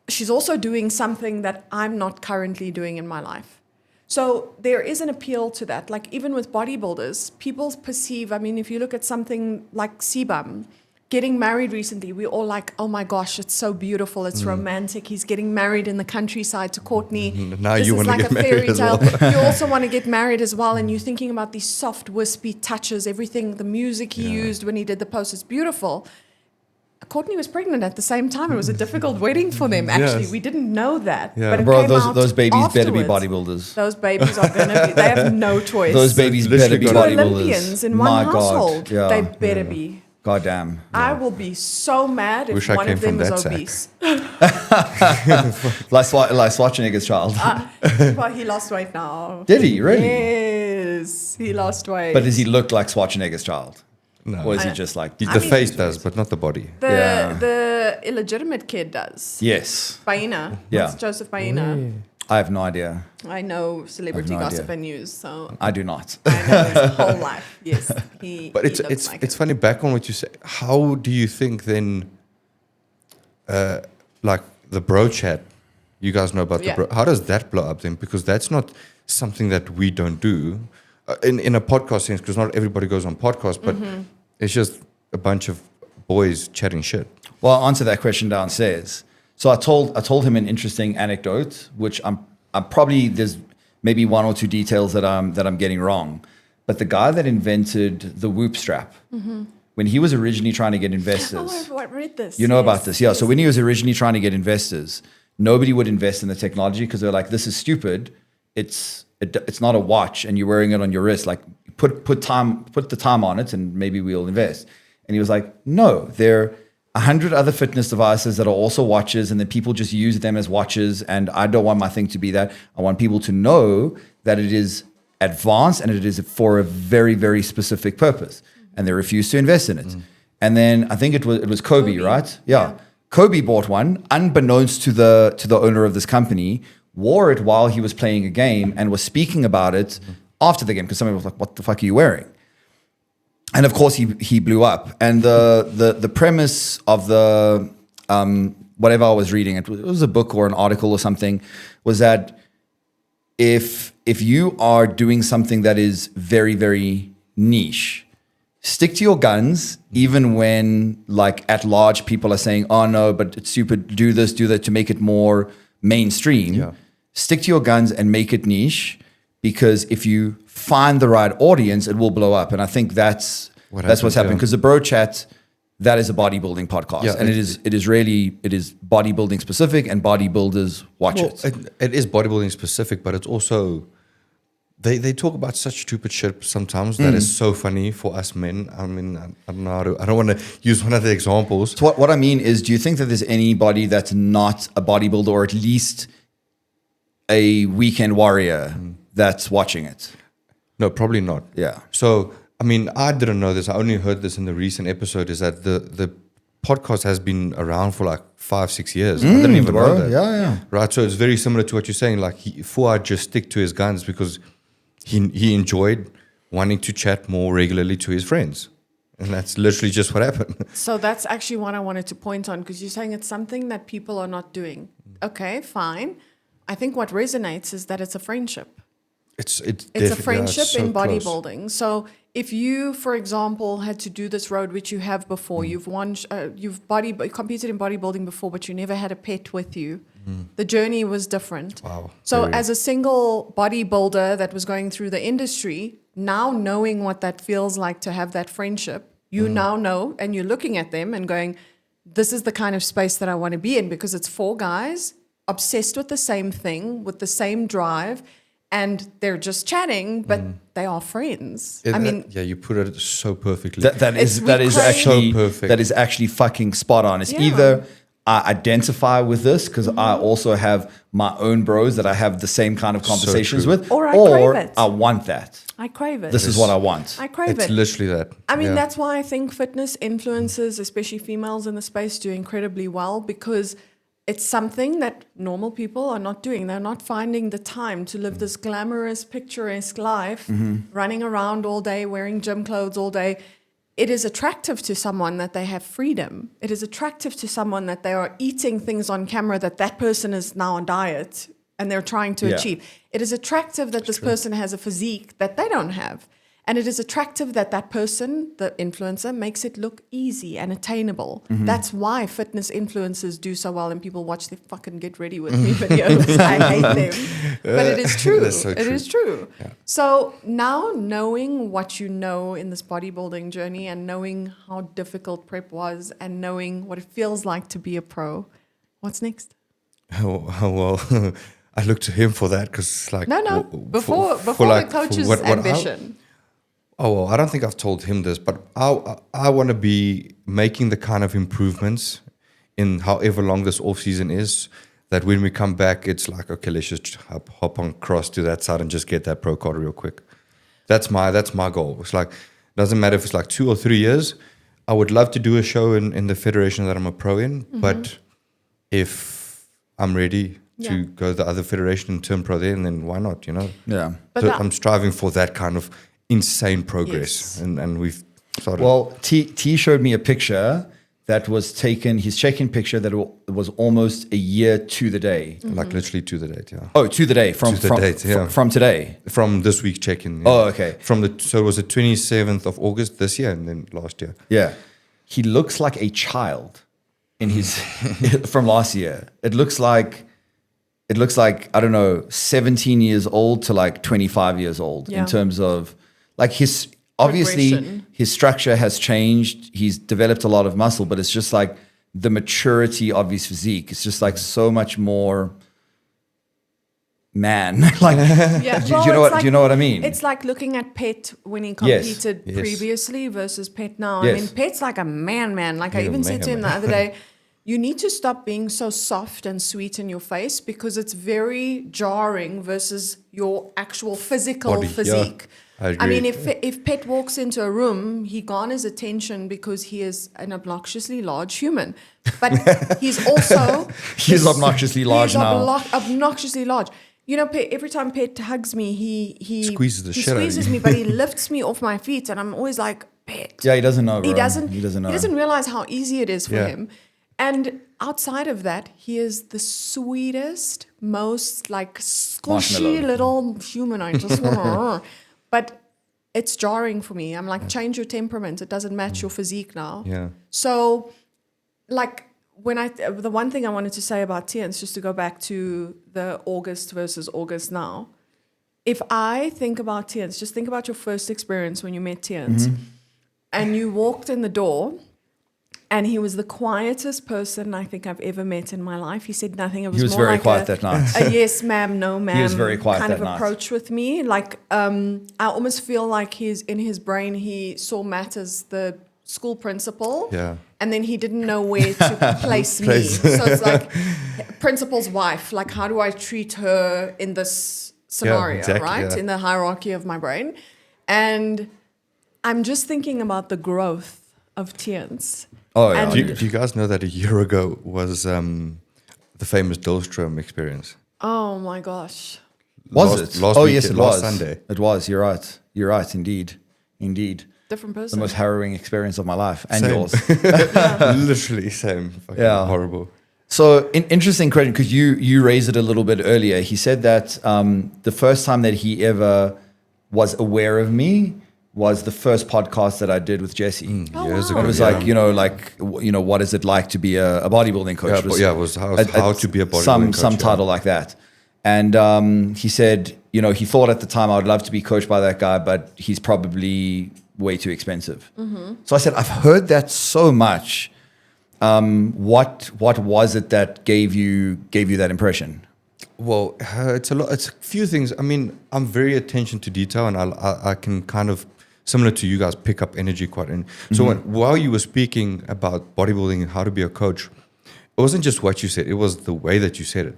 S2: she's also doing something that I'm not currently doing in my life. So there is an appeal to that. Like even with bodybuilders, people perceive, I mean, if you look at something like Sebum, getting married recently, we're all like, oh my gosh, it's so beautiful, it's romantic. He's getting married in the countryside to Courtney.
S3: Now
S2: this
S3: you want to
S2: like
S3: get married as well.
S2: You also want to get married as well, and you're thinking about these soft, wispy touches, everything, the music he used when he did the post is beautiful. Courtney was pregnant at the same time. It was a difficult wedding for them, actually. We didn't know that.
S3: Yeah.
S2: But it
S1: Bro,
S2: came out
S1: those babies better be
S2: afterwards.
S1: bodybuilders.
S2: Those babies are going to be, they have no choice.
S1: Those babies better be
S2: Two
S1: bodybuilders.
S2: Olympians in one
S1: My
S2: household.
S1: God.
S2: They better be.
S1: God damn.
S2: I will be so mad if one of them is obese.
S1: Like Schwarzenegger's child.
S2: Well, he lost weight now.
S1: Did he? Really?
S2: Yes, he lost weight.
S1: But does he look like Schwarzenegger's child?
S3: No.
S1: Or is he just like...
S3: The face does, but not the body.
S2: The illegitimate kid does.
S1: Yes.
S2: Baina.
S1: Yeah.
S2: What's Joseph Baina?
S1: I have no idea.
S2: I know celebrity gossip and news, so
S1: I do not.
S2: I know his whole life. Yes,
S3: But it's funny, back on what you say, how do you think then, like the bro chat, you guys know about the bro, how does that blow up then? Because that's not something that we don't do in a podcast sense, because not everybody goes on podcasts, but it's just a bunch of boys chatting shit.
S1: Well, I'll answer that question downstairs. So I told him an interesting anecdote, which I'm probably, there's maybe one or two details that I'm getting wrong. But the guy that invented the Whoop strap, when he was originally trying to get investors.
S2: Oh, I read this.
S1: You know about this, yeah. So when he was originally trying to get investors, nobody would invest in the technology because they're like, this is stupid. It's not a watch and you're wearing it on your wrist. Like put the time on it and maybe we'll invest. And he was like, no, they're 100 other fitness devices that are also watches, and then people just use them as watches, and I don't want my thing to be that. I want people to know that it is advanced and it is for a very, very specific purpose, and they refuse to invest in it. And then I think it was Kobe, right? Yeah. Kobe bought one, unbeknownst to the owner of this company, wore it while he was playing a game and was speaking about it after the game, because somebody was like, what the fuck are you wearing? And of course, he blew up. And the premise of the whatever I was reading, it was a book or an article or something, was that if you are doing something that is very, very niche, stick to your guns, even when like at large people are saying, oh no, but it's stupid, do this, do that, to make it more mainstream.
S3: Yeah.
S1: Stick to your guns and make it niche, because if you find the right audience, it will blow up. And I think that's what's happening, because the Bro Chat, that is a bodybuilding podcast,
S3: Yeah,
S1: and it is bodybuilding specific, and bodybuilders watch it.
S3: It is bodybuilding specific, but it's also they talk about such stupid shit sometimes that is so funny for us men. I mean, I don't know. I don't want to use one of the examples.
S1: So what I mean is, do you think that there's anybody that's not a bodybuilder, or at least a weekend warrior, that's watching it?
S3: No, probably not.
S1: Yeah.
S3: So, I mean, I didn't know this. I only heard this in the recent episode, is that the podcast has been around for like 5-6 years. I didn't even know that.
S1: Yeah.
S3: Right. So it's very similar to what you're saying. Like, Fuad just stick to his guns because he enjoyed wanting to chat more regularly to his friends. And that's literally just what happened.
S2: So that's actually what I wanted to point on, because you're saying it's something that people are not doing. Okay, fine. I think what resonates is that it's a friendship.
S3: It's
S2: a friendship
S3: so
S2: in
S3: close.
S2: bodybuilding. So if you, for example, had to do this road, which you have before, you've competed in bodybuilding before, but you never had a pet with you. The journey was different.
S3: Wow.
S2: So
S3: Very.
S2: as a single bodybuilder that was going through the industry, now knowing what that feels like to have that friendship, you now know, and you're looking at them and going, this is the kind of space that I want to be in, because it's 4 guys obsessed with the same thing, with the same drive, and they're just chatting, but they are friends. I mean,
S3: you put it so perfectly.
S1: That is
S3: So perfect.
S1: That is actually fucking spot on. It's either I identify with this because I also have my own bros that I have the same kind of conversations
S3: true.
S1: with,
S2: Or I crave it.
S1: I want that.
S2: I crave it.
S1: This is what I want.
S2: I crave
S3: It's
S2: it.
S3: literally that.
S2: I mean,
S3: Yeah.
S2: that's why I think fitness influencers, especially females in the space, do incredibly well, because it's something that normal people are not doing. They're not finding the time to live this glamorous, picturesque life, running around all day, wearing gym clothes all day. It is attractive to someone that they have freedom. It is attractive to someone that they are eating things on camera that person is now on diet and they're trying to achieve. It is attractive that this person has a physique that they don't have. And it is attractive that person, the influencer, makes it look easy and attainable. That's why fitness influencers do so well, and people watch their fucking Get Ready With Me videos. I hate them. But it is true.
S3: That's so
S2: It
S3: true.
S2: is true.
S3: Yeah.
S2: So now knowing what you know in this bodybuilding journey, and knowing how difficult prep was, and knowing what it feels like to be a pro, what's next?
S3: Well, I look to him for that, because like
S2: No. Before
S3: like,
S2: the coach's
S3: what
S2: ambition.
S3: well, I don't think I've told him this, but I want to be making the kind of improvements in however long this off season is, that when we come back, it's like, okay, let's just hop on cross to that side and just get that pro card real quick. That's my goal. It's like, doesn't matter if it's like 2 or 3 years. I would love to do a show in the federation that I'm a pro in, but if I'm ready to go to the other federation and turn pro there, and then why not, you know?
S1: Yeah.
S2: But
S3: So
S2: that-
S3: I'm striving for that kind of insane progress,
S2: Yes.
S3: and we've started.
S1: Well, T showed me a picture that was taken, his check-in picture that was almost a year to the day.
S3: like literally to the date, yeah.
S1: Oh, to the day from
S3: To the date, yeah.
S1: from today.
S3: From this week check-in. Yeah.
S1: Oh, okay.
S3: So it was the 27th of August this year, and then last year.
S1: Yeah. He looks like a child in his from last year. It looks like I don't know, 17 years old to like 25 years old in terms of like his obviously
S2: Progression.
S1: his structure has changed. He's developed a lot of muscle, but it's just like the maturity of his physique. It's just like so much more man. Like
S2: Yeah,
S1: do you know what I mean?
S2: It's like looking at Pet when he
S1: Yes,
S2: competed
S3: yes.
S2: previously versus Pet now.
S1: Yes.
S2: I mean, Pet's like a man. Like I
S3: Yeah,
S2: even said to
S3: man.
S2: him the other day, you need to stop being so soft and sweet in your face, because it's very jarring versus your actual physical
S3: Body, yeah.
S2: physique.
S3: I agree.
S2: mean, if Pet walks into a room, he garners attention because he is an obnoxiously large human. But he's also...
S1: He's obnoxiously large now.
S2: Obnoxiously large. You know, Pet, every time Pet hugs me, he
S3: Squeezes the shit out of
S2: squeezes
S3: you.
S2: me, but he lifts me off my feet, and I'm always like, Pet.
S1: Yeah, he doesn't know, bro.
S2: He doesn't
S1: know.
S2: realize how easy it is for
S3: Yeah.
S2: him. And outside of that, he is the sweetest, most like squishy
S1: Marshmallow.
S2: little human. I just want to, but it's jarring for me. I'm like, change your temperament. It doesn't match your physique now.
S3: Yeah.
S2: So, like, the one thing I wanted to say about Theuns, just to go back to the August versus August now. If I think about Theuns, just think about your first experience when you met Theuns, and you walked in the door. And he was the quietest person I think I've ever met in my life. He said nothing. It was
S1: He was
S2: more
S1: very
S2: like
S1: quiet that night.
S2: a yes, ma'am, no, ma'am.
S1: He was very quiet
S2: kind
S1: that
S2: of
S1: night.
S2: approach with me. Like I almost feel like in his brain he saw Matt as the school principal.
S3: Yeah.
S2: And then he didn't know where to place me. So it's like principal's wife. Like, how do I treat her in this scenario,
S3: exactly,
S2: right?
S3: yeah.
S2: In the hierarchy of my brain. And I'm just thinking about the growth of Theuns.
S1: Oh, yeah.
S2: And-
S3: Do you guys know that a year ago was the famous Dolstrom experience?
S2: Oh my gosh.
S1: Was
S3: Last-
S1: it?
S3: last
S1: Oh,
S3: weekend,
S1: yes, it
S3: last
S1: was.
S3: Sunday.
S1: It was. You're right. You're right. Indeed.
S2: Different
S1: The
S2: person.
S1: most harrowing experience of my life and
S3: Same.
S1: yours.
S3: Literally same. Fucking
S1: Yeah.
S3: horrible.
S1: So, interesting question, because you raised it a little bit earlier. He said that the first time that he ever was aware of me was the first podcast that I did with Jesse.
S2: Oh,
S3: Years
S2: wow.
S3: ago,
S1: It was
S3: yeah.
S1: what is it like to be a bodybuilding coach?
S3: Yeah, it was how to be a bodybuilding
S1: some
S3: coach,
S1: some
S3: yeah.
S1: title like that. And he said, he thought at the time I would love to be coached by that guy, but he's probably way too expensive. So I said, I've heard that so much. What was it that gave you that impression?
S3: Well, it's a lot. It's a few things. I mean, I'm very attention to detail, and I can kind of, similar to you guys, pick up energy quite. So while you were speaking about bodybuilding and how to be a coach, it wasn't just what you said; it was the way that you said it,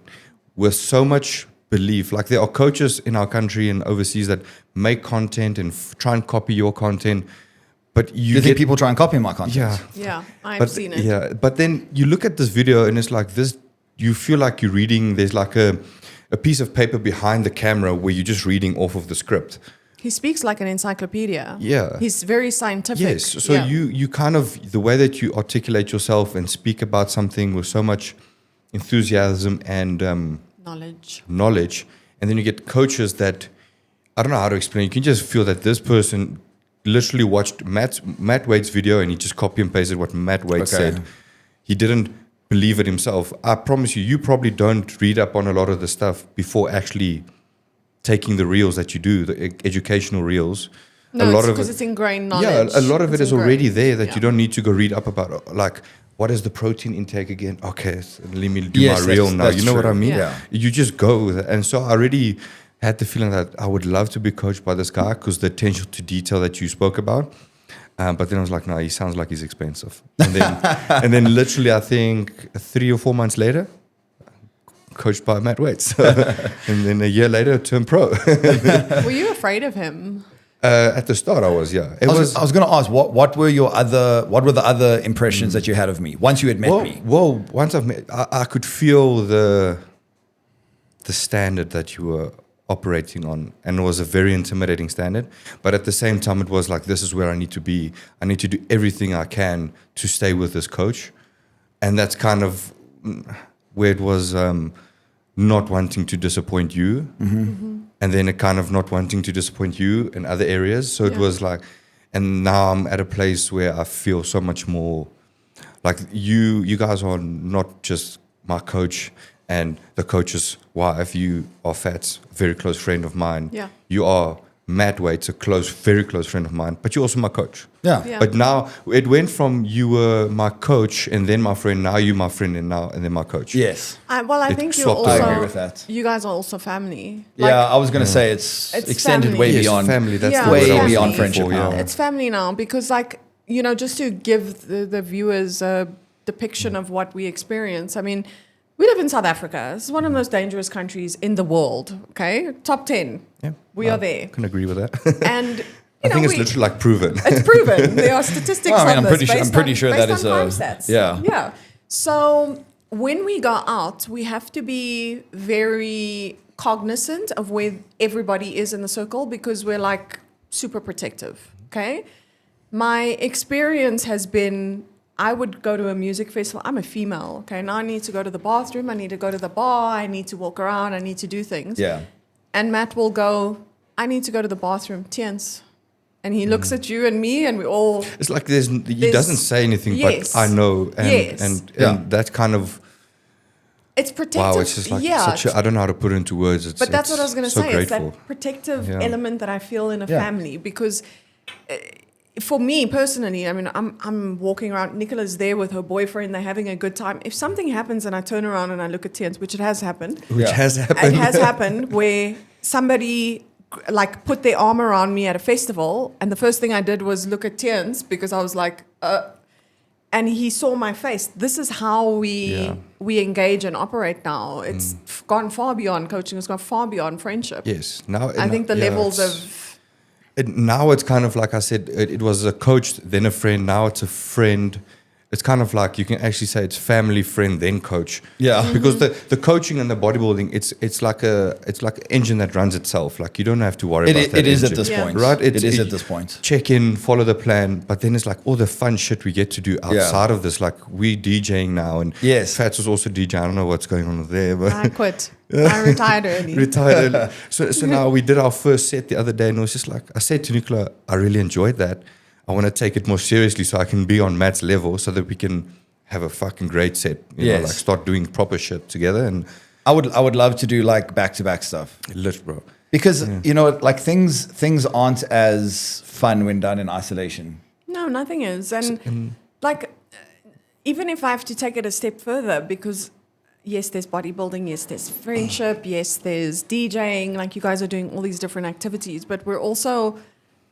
S3: with so much belief. Like there are coaches in our country and overseas that make content and try and copy your content, but
S1: Do you think people try and copy my content?
S3: yeah.
S2: Yeah, I've
S3: But
S2: seen it.
S3: yeah, but then you look at this video and it's like this. You feel like you're reading. There's like a piece of paper behind the camera where you're just reading off of the script.
S2: He speaks like an encyclopedia.
S3: Yeah.
S2: He's very scientific.
S3: Yes. So
S2: Yeah.
S3: you kind of the way that you articulate yourself and speak about something with so much enthusiasm and knowledge, and then you get coaches that I don't know how to explain. You can just feel that this person literally watched Matt Wade's video and he just copy and pasted what Matt Wade said. He didn't believe it himself. I promise you probably don't read up on a lot of the stuff before actually taking the reels that you do, the educational reels.
S2: No,
S3: a lot of
S2: because
S3: it,
S2: it's ingrained knowledge.
S3: yeah, a lot of it
S2: It's
S3: is already
S2: ingrained.
S3: there that
S2: Yeah.
S3: you don't need to go read up about. Like, what is the protein intake again? Okay, so let me do
S1: Yes,
S3: my reel
S1: that's-
S3: now.
S1: that's
S3: You know what I
S1: true.
S3: mean?
S2: Yeah.
S3: You just go with it. And so I already had the feeling that I would love to be coached by this guy because the attention to detail that you spoke about. But then I was like, no, he sounds like he's expensive. And then, and then literally, I think 3 or 4 months later, coached by Matt Wade. So, and then a year later, turned pro.
S2: Were you afraid of him?
S3: At the start, I was, yeah. It
S1: I was going to ask, what were the other impressions that you had of me once you had met me?
S3: Well, once I've met, I could feel the standard that you were operating on, and it was a very intimidating standard. But at the same time, it was like, this is where I need to be. I need to do everything I can to stay with this coach, and that's kind of where it was not wanting to disappoint you, and then it kind of not wanting to disappoint you in other areas. So it
S2: Yeah.
S3: was like, and now I'm at a place where I feel so much more like you guys are not just my coach and the coach's wife. You are Phats, a very close friend of mine.
S2: Yeah.
S3: You are Matt Wade's a very close friend of mine, but you're also my coach.
S1: Yeah.
S2: Yeah.
S3: But now it went from you were my coach and then my friend, now you my friend and then my coach.
S1: Yes.
S2: I
S3: It
S2: think you're
S3: swapped
S2: also.
S3: over.
S1: I agree with that.
S2: You guys are also family.
S1: Yeah, I was going to say it's extended
S2: family.
S1: way
S3: Yes,
S1: beyond.
S3: family. That's
S2: Yeah,
S3: the
S1: way
S3: word I was
S1: beyond
S3: looking
S1: friendship
S3: for,
S1: now.
S3: yeah.
S2: It's family now because, like, just to give the viewers a depiction of what we experience. I mean, we live in South Africa. This is one of the most dangerous countries in the world. Okay, top 10.
S3: Yeah,
S2: We are there,
S3: I can agree with that.
S2: and
S3: I think it's literally like proven.
S2: It's proven. There are statistics
S1: Well, I mean,
S2: on
S1: I'm
S2: this.
S1: pretty sure that is
S2: based on
S1: a-
S2: crime stats.
S1: yeah.
S2: Yeah. So when we go out, we have to be very cognizant of where everybody is in the circle because we're like super protective. Okay. My experience has been I would go to a music festival. I'm a female, okay? Now I need to go to the bathroom. I need to go to the bar. I need to walk around. I need to do things.
S1: Yeah.
S2: And Matt will go, I need to go to the bathroom. Theuns. And he looks at you and me, and we all...
S3: It's like he doesn't say anything,
S2: yes.
S3: but I know. And,
S2: Yes.
S3: and that kind of...
S2: It's protective.
S3: Wow, it's just like I don't know how to put it into words.
S2: But that's what I was going to
S3: so
S2: say.
S3: Grateful.
S2: It's that protective
S3: Yeah.
S2: element that I feel in a
S1: Yeah.
S2: family. Because for me personally, I mean, I'm walking around. Nicola's there with her boyfriend. They're having a good time. If something happens and I turn around and I look at Theuns, which it has happened.
S3: Which
S1: Yeah.
S3: has happened.
S2: It has happened where somebody like put their arm around me at a festival, and the first thing I did was look at Theuns because I was like, and he saw my face. This is how we engage and operate now. It's gone far beyond coaching. It's gone far beyond friendship.
S3: Yes. Now
S2: I think the levels
S3: it's-
S2: of
S3: now it's kind of like I said, it was a coach, then a friend. Now it's a friend. It's kind of like you can actually say it's family, friend, then coach.
S1: Yeah.
S3: Because the coaching and the bodybuilding, it's like an engine that runs itself. Like you don't have to worry about that.
S1: It is at
S3: engine.
S1: this
S2: Yeah.
S1: point.
S3: Right?
S1: It is at this point.
S3: Check in, follow the plan, but then it's like all the fun shit we get to do outside of this. Like we DJing now, and
S1: Yes.
S3: Phats was also DJing. I don't know what's going on there, but
S2: I quit. I retired early.
S3: retired early. So now we did our first set the other day, and it was just like I said to Nicola, I really enjoyed that. I want to take it more seriously so I can be on Matt's level, so that we can have a fucking great set. You know,
S1: Yes.
S3: like start doing proper shit together and
S1: I would love to do like back-to-back stuff.
S3: lit, bro.
S1: Because you know, like things aren't as fun when done in isolation.
S2: No, nothing is. And like, even if I have to take it a step further, because yes, there's bodybuilding, yes, there's friendship, yes, there's DJing, like you guys are doing all these different activities, but we're also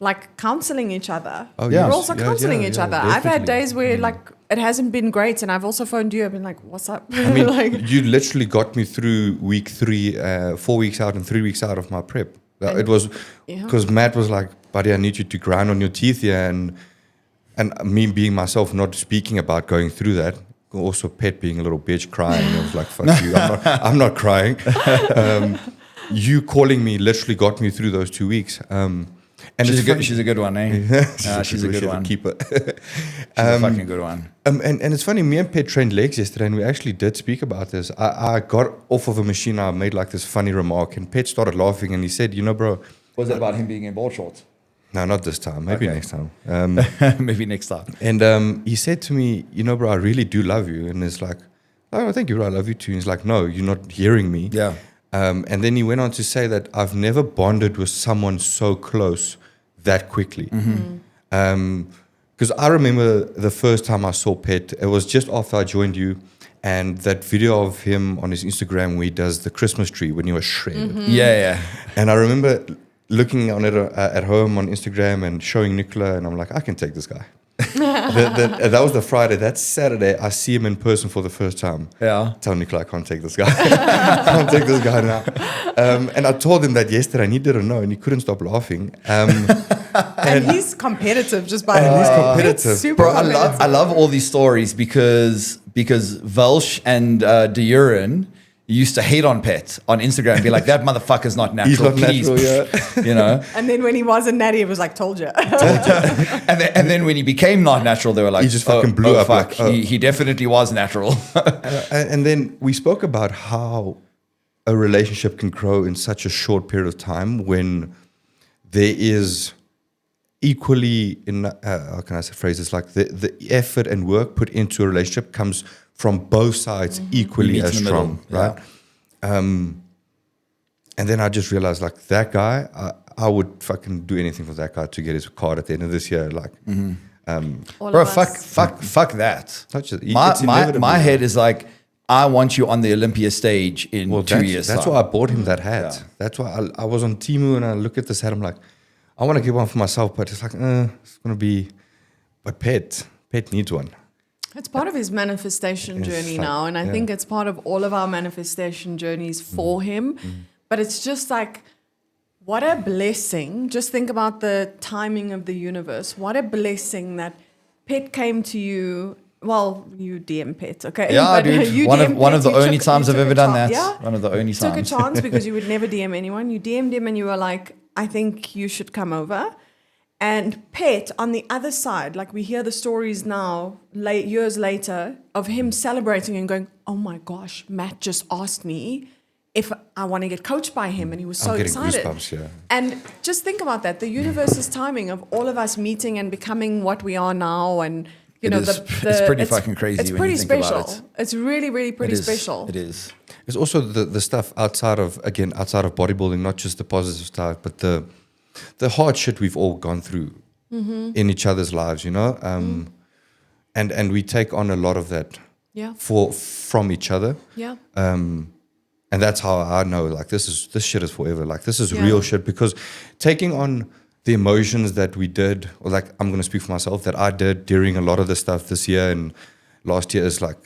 S2: like counseling each other.
S3: Oh,
S1: Yeah.
S2: We're also
S3: yes,
S2: counseling each other. I've had
S3: definitely.
S2: days where like it hasn't been great, and I've also phoned you. I've been like, "What's up?"
S3: I mean,
S2: like,
S3: you literally got me through week 3, 4 weeks out and 3 weeks out of my prep. It was
S2: Yeah.
S3: because Matt was like, buddy, I need you to grind on your teeth here. And me being myself, not speaking about going through that. Also, Pet being a little bitch crying. I was like, fuck you, I'm not crying. You calling me literally got me through those 2 weeks. And
S1: She's
S3: it's funny-
S1: she's a good one, eh? She's a good one.
S3: keeper.
S1: She's a fucking good one.
S3: And it's funny, me and Pet trained legs yesterday, and we actually did speak about this. I got off of a machine, I made like this funny remark, and Pet started laughing, and he said, you know, bro,
S1: Was it about him being in board shorts?
S3: no, not this time, maybe
S1: Okay.
S3: next time.
S1: Maybe next time.
S3: And he said to me, you know, bro, I really do love you. And it's like, oh, thank you, bro, I love you too. And he's like, no, you're not hearing me.
S1: Yeah.
S3: And then he went on to say that I've never bonded with someone so close that quickly. Because I remember the first time I saw Pet, it was just after I joined you, and that video of him on his Instagram where he does the Christmas tree when he was shredded.
S1: Yeah.
S3: And I remember looking on it at home on Instagram and showing Nicola, and I'm like, I can take this guy. That was the Friday. That Saturday, I see him in person for the first time.
S1: Yeah.
S3: Tell Nicola I can't take this guy. I can't take this guy now. And I told him that yesterday, and he didn't know, and he couldn't stop laughing.
S2: and he's competitive just by
S3: And he's
S2: It's
S3: competitive.
S2: super
S1: Bro,
S2: competitive.
S1: I love all these stories because Welsh and De Uren used to hate on Pet on Instagram and be like, that motherfucker's not natural.
S3: He's not
S1: please.
S3: natural,
S1: You know?
S2: And then when he wasn't natty, it was like, told you.
S1: And then when he became not natural, they were like,
S3: He just fucking blew up,
S1: Fuck.
S3: like, oh.
S1: He definitely was natural.
S3: And then we spoke about how a relationship can grow in such a short period of time when there is equally, how can I say phrase this, like the effort and work put into a relationship comes from both sides equally
S1: Meet
S3: as
S1: in the middle,
S3: strong, right? And then I just realized, like, that guy, I would fucking do anything for that guy to get his card at the end of this year. Like,
S2: All
S1: Bro,
S2: of us.
S1: fuck that.
S3: Such a-
S1: My
S3: it's inevitable.
S1: head is like, I want you on the Olympia stage in 2 years.
S3: That's
S1: time.
S3: why I bought him that hat.
S1: Yeah.
S3: That's why I was on Temu and I look at this hat. I'm like, I want to get one for myself, but it's like, it's gonna be. But Pet needs one.
S2: It's part of his manifestation
S3: It's
S2: journey
S3: like-
S2: now. And I
S3: yeah.
S2: think it's part of all of our manifestation journeys for him. But it's just like, what a blessing. Just think about the timing of the universe. What a blessing that Pet came to you. Well, you DM Pet, okay?
S1: Yeah,
S2: But
S1: dude.
S2: you
S1: One
S2: DM
S1: of
S2: Pet,
S1: the
S2: you
S1: only
S2: took-
S1: times
S2: you
S1: I've
S2: took
S1: ever
S2: a
S1: done
S2: chance.
S1: that.
S2: Yeah?
S1: One of the only
S2: Took a
S1: times.
S2: chance because you would never DM anyone. You DM'd him and you were like, I think you should come over. And Pet, on the other side, like we hear the stories now, years later, of him celebrating and going, oh my gosh, Matt just asked me if I want to get coached by him. And he was so
S3: I'm getting
S2: excited.
S3: goosebumps, yeah.
S2: And just think about that. The universe's timing of all of us meeting and becoming what we are now. And, you know,
S1: it's pretty fucking crazy
S2: It's
S1: when
S2: pretty
S1: you think
S2: special.
S1: about it.
S2: It's really, really pretty special.
S1: It is.
S3: It's also the stuff outside of bodybuilding, not just the positive stuff, but the hard shit we've all gone through in each other's lives, you know? And we take on a lot of that from each other.
S2: Yeah.
S3: And that's how I know, like, this shit is forever. Like, this is real shit, because taking on the emotions that we did, or like, I'm going to speak for myself, that I did during a lot of the stuff this year and last year, is like,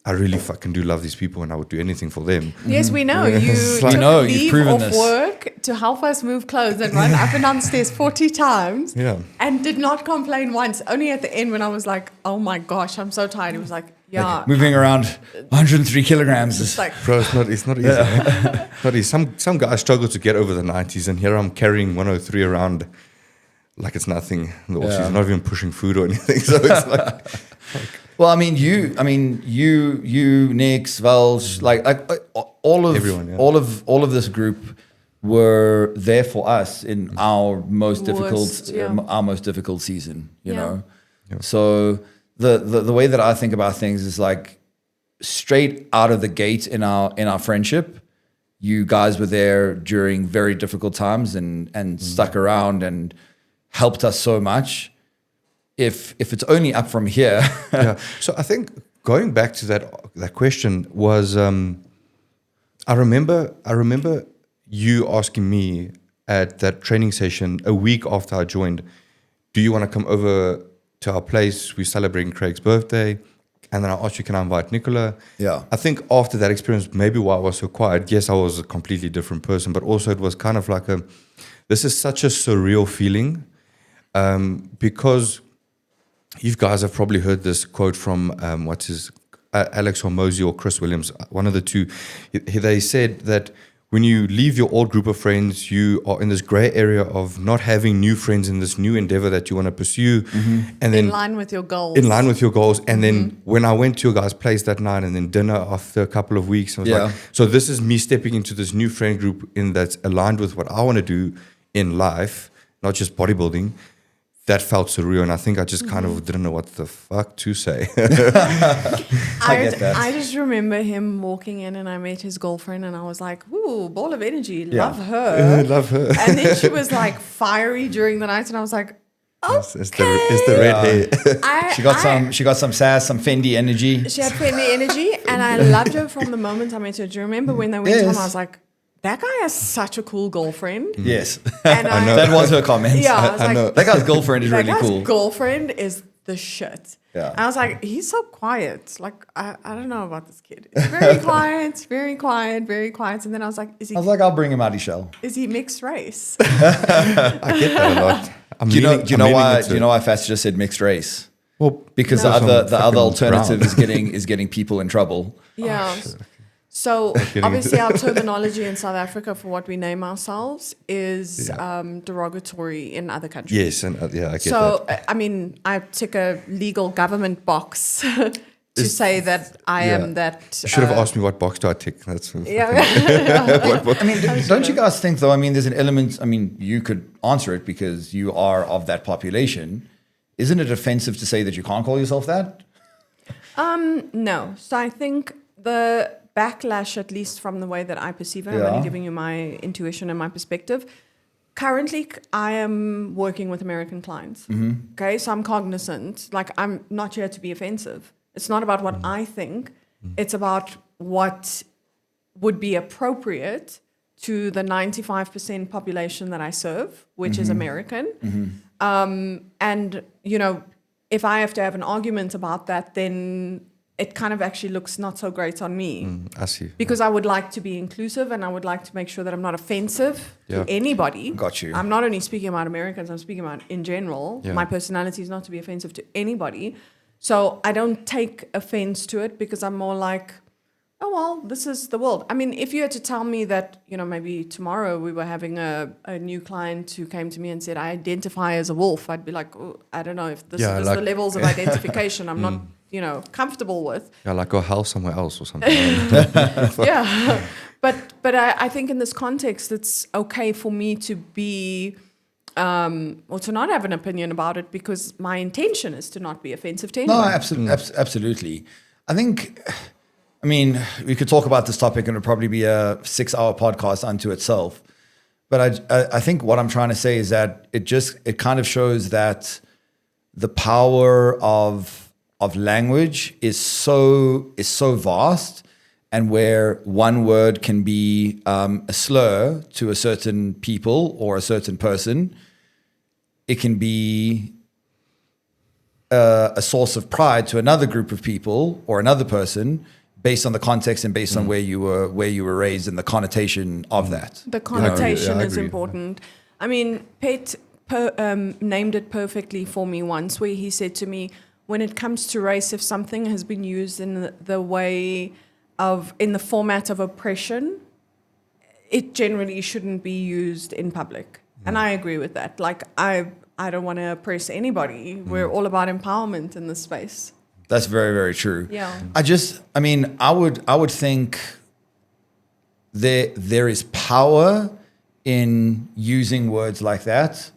S3: I really fucking do love these people and I would do anything for them.
S2: Yes, we know. You
S1: We
S2: took
S1: know, you've
S2: leave
S1: proven
S2: off
S1: this.
S2: work to help us move clothes and run up and down the stairs 40 times
S3: Yeah.
S2: and did not complain once. Only at the end when I was like, oh my gosh, I'm so tired. He was like, yeah.
S1: Like, moving around 103 kilograms
S2: It's
S1: is
S2: like,
S3: Bro, it's not easy. Not easy. Some guys struggle to get over the 90s, and here I'm carrying 103 around like it's nothing. In the off-season, not even pushing food or anything. So it's like
S1: well, I mean, you, Nix, Velge, like all of
S3: Everyone, yeah.
S1: all of this group were there for us in our most difficult season. You know, so the way that I think about things is like straight out of the gate in our friendship. You guys were there during very difficult times and stuck around and helped us so much. If it's only up from here.
S3: yeah. So I think going back to that question was, I remember you asking me at that training session a week after I joined, do you want to come over to our place? We're celebrating Craig's birthday. And then I asked you, can I invite Nicola?
S1: Yeah.
S3: I think after that experience, maybe why I was so quiet, yes, I was a completely different person, but also it was kind of like this is such a surreal feeling, because you guys have probably heard this quote from Alex Hormozy or Chris Williams, one of the two. They said that when you leave your old group of friends, you are in this gray area of not having new friends in this new endeavor that you want to pursue. And then
S2: in line with your goals.
S3: In line with your goals. And then when I went to your guys' place that night and then dinner after a couple of weeks, I was like, so this is me stepping into this new friend group that's aligned with what I want to do in life, not just bodybuilding. That felt surreal, and I think I just kind of didn't know what the fuck to say.
S1: I get that.
S2: I just remember him walking in, and I met his girlfriend, and I was like, "Ooh, ball of energy, love her,
S3: Love her.
S2: And then she was like fiery during the night, and I was like, "Okay."
S3: It's the red hair.
S1: She got some sass, some Fendi energy.
S2: She had Fendi energy, and I loved her from the moment I met her. Do you remember when they went home? I was like, that guy has such a cool girlfriend.
S1: Yes.
S2: And
S3: I know.
S1: That was her comment.
S2: Yeah, I was
S3: I
S2: like,
S3: know.
S1: That guy's girlfriend is really
S2: that guy's
S1: cool.
S2: girlfriend is the shit.
S1: Yeah.
S2: I was like, he's so quiet. Like, I don't know about this kid. It's very quiet, very quiet, very quiet. And then I was like,
S1: I was like, I'll bring him out of shell.
S2: is he mixed race?
S3: I get that a lot.
S1: Do you know why Phats just said mixed race?
S3: Well,
S1: Because the other alternative is getting people in trouble.
S2: Yeah. So obviously our terminology in South Africa for what we name ourselves is derogatory in other countries.
S3: Yes, and I get that.
S2: So, I mean, I tick a legal government box to say that I am that.
S3: You should have asked me what box do I tick. That's
S2: Yeah.
S1: I mean, don't you guys think, though, I mean, there's an element, I mean, you could answer it because you are of that population. Isn't it offensive to say that you can't call yourself that?
S2: No. So I think the backlash, at least from the way that I perceive it, I'm only giving you my intuition and my perspective. Currently, I am working with American clients. Okay, so I'm cognizant. Like, I'm not here to be offensive. It's not about what I think. It's about what would be appropriate to the 95% population that I serve, which is American. And, you know, if I have to have an argument about that, then it kind of actually looks not so great on me.
S3: I see.
S2: Because I would like to be inclusive and I would like to make sure that I'm not offensive to anybody.
S1: Got you.
S2: I'm not only speaking about Americans, I'm speaking about in general.
S3: Yeah.
S2: My personality is not to be offensive to anybody. So I don't take offense to it because I'm more like, oh, well, this is the world. I mean, if you had to tell me that, maybe tomorrow we were having a new client who came to me and said, I identify as a wolf, I'd be like, oh, I don't know if this is the levels of identification I'm not, comfortable with.
S3: Yeah, like go house somewhere else or something.
S2: Yeah. But I think in this context, it's okay for me to be, or to not have an opinion about it, because my intention is to not be offensive to anyone.
S1: No, absolutely. I think, we could talk about this topic and it would probably be a 6-hour podcast unto itself. But I think what I'm trying to say is that it kind of shows that the power of language is so vast, and where one word can be a slur to a certain people or a certain person, it can be a source of pride to another group of people or another person, based on the context and based on where you were raised and the connotation of that.
S2: The connotation is
S3: agree.
S2: important. I mean, Pet named it perfectly for me once, where he said to me, when it comes to race, if something has been used in the format of oppression, it generally shouldn't be used in public. And I agree with that. Like, I don't want to oppress anybody. We're all about empowerment in this space.
S1: That's very, very true.
S2: Yeah.
S1: I would think there is power in using words like that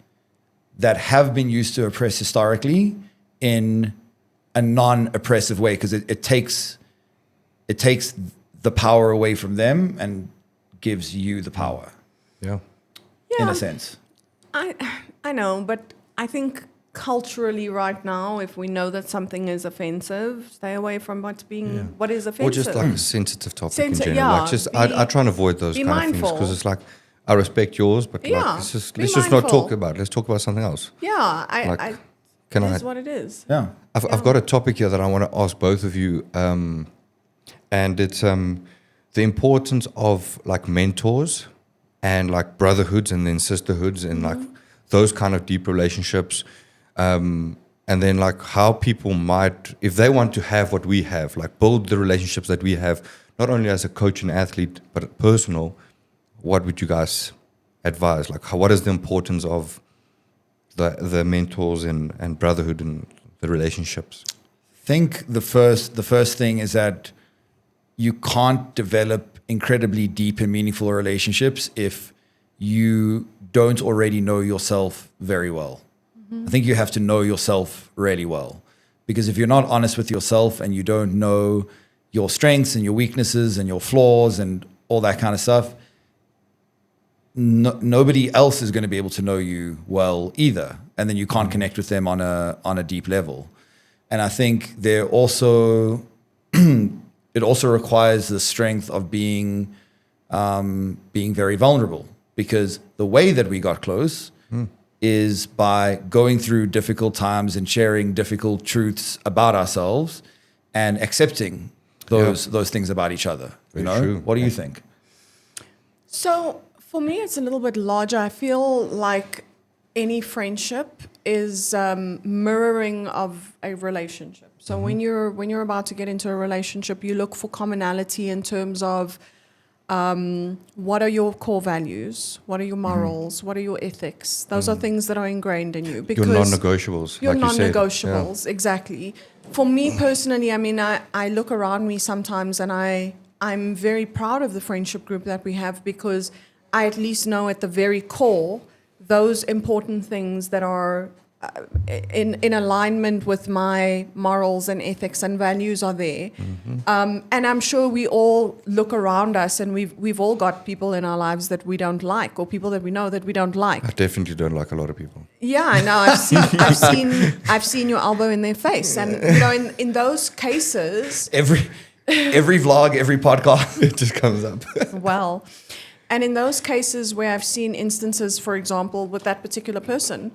S1: have been used to oppress historically in a non-oppressive way, because it takes the power away from them and gives you the power.
S3: Yeah.
S1: In a sense.
S2: I know, but I think culturally right now, if we know that something is offensive, stay away from what is offensive.
S3: Or just like a sensitive topic in general.
S2: Yeah,
S3: like I try and avoid those kind of things, because it's like, I respect yours, but let's just not talk about it. Let's talk about something else.
S2: Yeah, it is what it is.
S1: Yeah.
S3: I've got a topic here that I want to ask both of you, and it's the importance of like mentors and like brotherhoods and then sisterhoods and like those kind of deep relationships, and then like how people might, if they want to have what we have, like build the relationships that we have, not only as a coach and athlete, but personal. What would you guys advise? Like, what is the importance of the mentors and brotherhood and the relationships?
S1: I think the first thing is that you can't develop incredibly deep and meaningful relationships if you don't already know yourself very well. I think you have to know yourself really well, because if you're not honest with yourself and you don't know your strengths and your weaknesses and your flaws and all that kind of stuff, nobody else is going to be able to know you well either, and then you can't connect with them on a deep level. And I think it also requires the strength of being very vulnerable, because the way that we got close is by going through difficult times and sharing difficult truths about ourselves and accepting those things about each other.
S3: Very true.
S1: What do you think?
S2: So for me, it's a little bit larger. I feel like any friendship is mirroring of a relationship. So when you're about to get into a relationship, you look for commonality in terms of what are your core values, what are your morals, what are your ethics. Those are things that are ingrained in you.
S3: Your non-negotiables.
S2: Your
S3: like
S2: non-negotiables,
S3: you said.
S2: exactly. For me personally, I mean, I look around me sometimes and I'm very proud of the friendship group that we have, because I at least know at the very core those important things that are in alignment with my morals and ethics and values are there. And I'm sure we all look around us and we've all got people in our lives that we don't like, or people that we know that we don't like.
S3: I definitely don't like a lot of people.
S2: Yeah, I know. I've seen your elbow in their face, and in those cases,
S1: Every vlog, every podcast,
S3: It just comes up.
S2: well, and in those cases where I've seen instances, for example, with that particular person,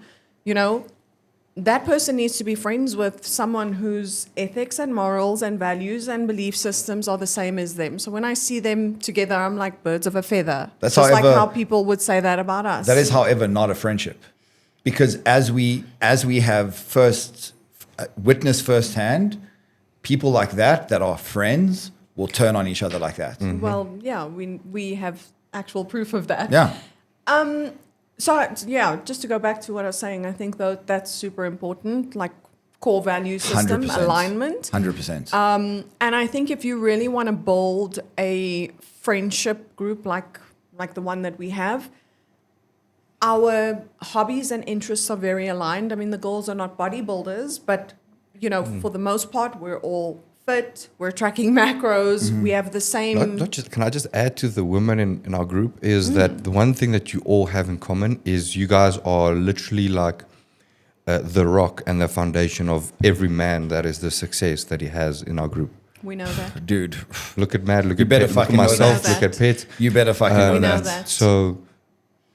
S2: that person needs to be friends with someone whose ethics and morals and values and belief systems are the same as them. So when I see them together, I'm like birds of a feather.
S1: That's
S2: just like
S1: however-
S2: how people would say that about us.
S1: that is, however, not a friendship, because as we have witnessed firsthand, people like that are friends will turn on each other like that.
S2: Well, yeah, we have actual proof of that.
S1: Yeah.
S2: So yeah, just to go back to what I was saying, I think though that's super important, like core value system
S1: 100%.
S2: alignment.
S1: 100%.
S2: And I think if you really want to build a friendship group like the one that we have, our hobbies and interests are very aligned. I mean, the girls are not bodybuilders, but you know, for the most part, we're all fit. We're tracking macros. We have the same.
S3: Not just, can I just add to the women in our group is that the one thing that you all have in common is you guys are literally like the rock and the foundation of every man that is the success that he has in our group.
S2: We know that.
S1: Dude,
S3: Look at Matt, look
S1: You
S3: at
S1: better
S3: Pet, look at
S1: fucking know
S3: myself,
S2: that.
S3: look at Pet.
S1: you better fucking know
S2: We know
S1: that.
S2: that.
S3: So,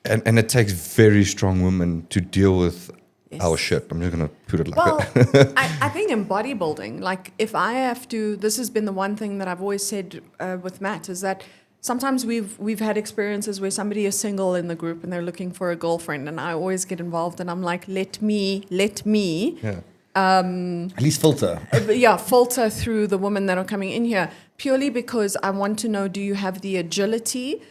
S3: and it takes very strong women to deal with
S2: Yes.
S3: our shit. I'm just going to put it like
S2: Well,
S3: that.
S2: I think in bodybuilding, like if I have to, this has been the one thing that I've always said with Matt is that sometimes we've had experiences where somebody is single in the group and they're looking for a girlfriend, and I always get involved and I'm like, let me,
S3: Yeah.
S1: At least filter.
S2: filter through the women that are coming in here purely because I want to know, do you have the agility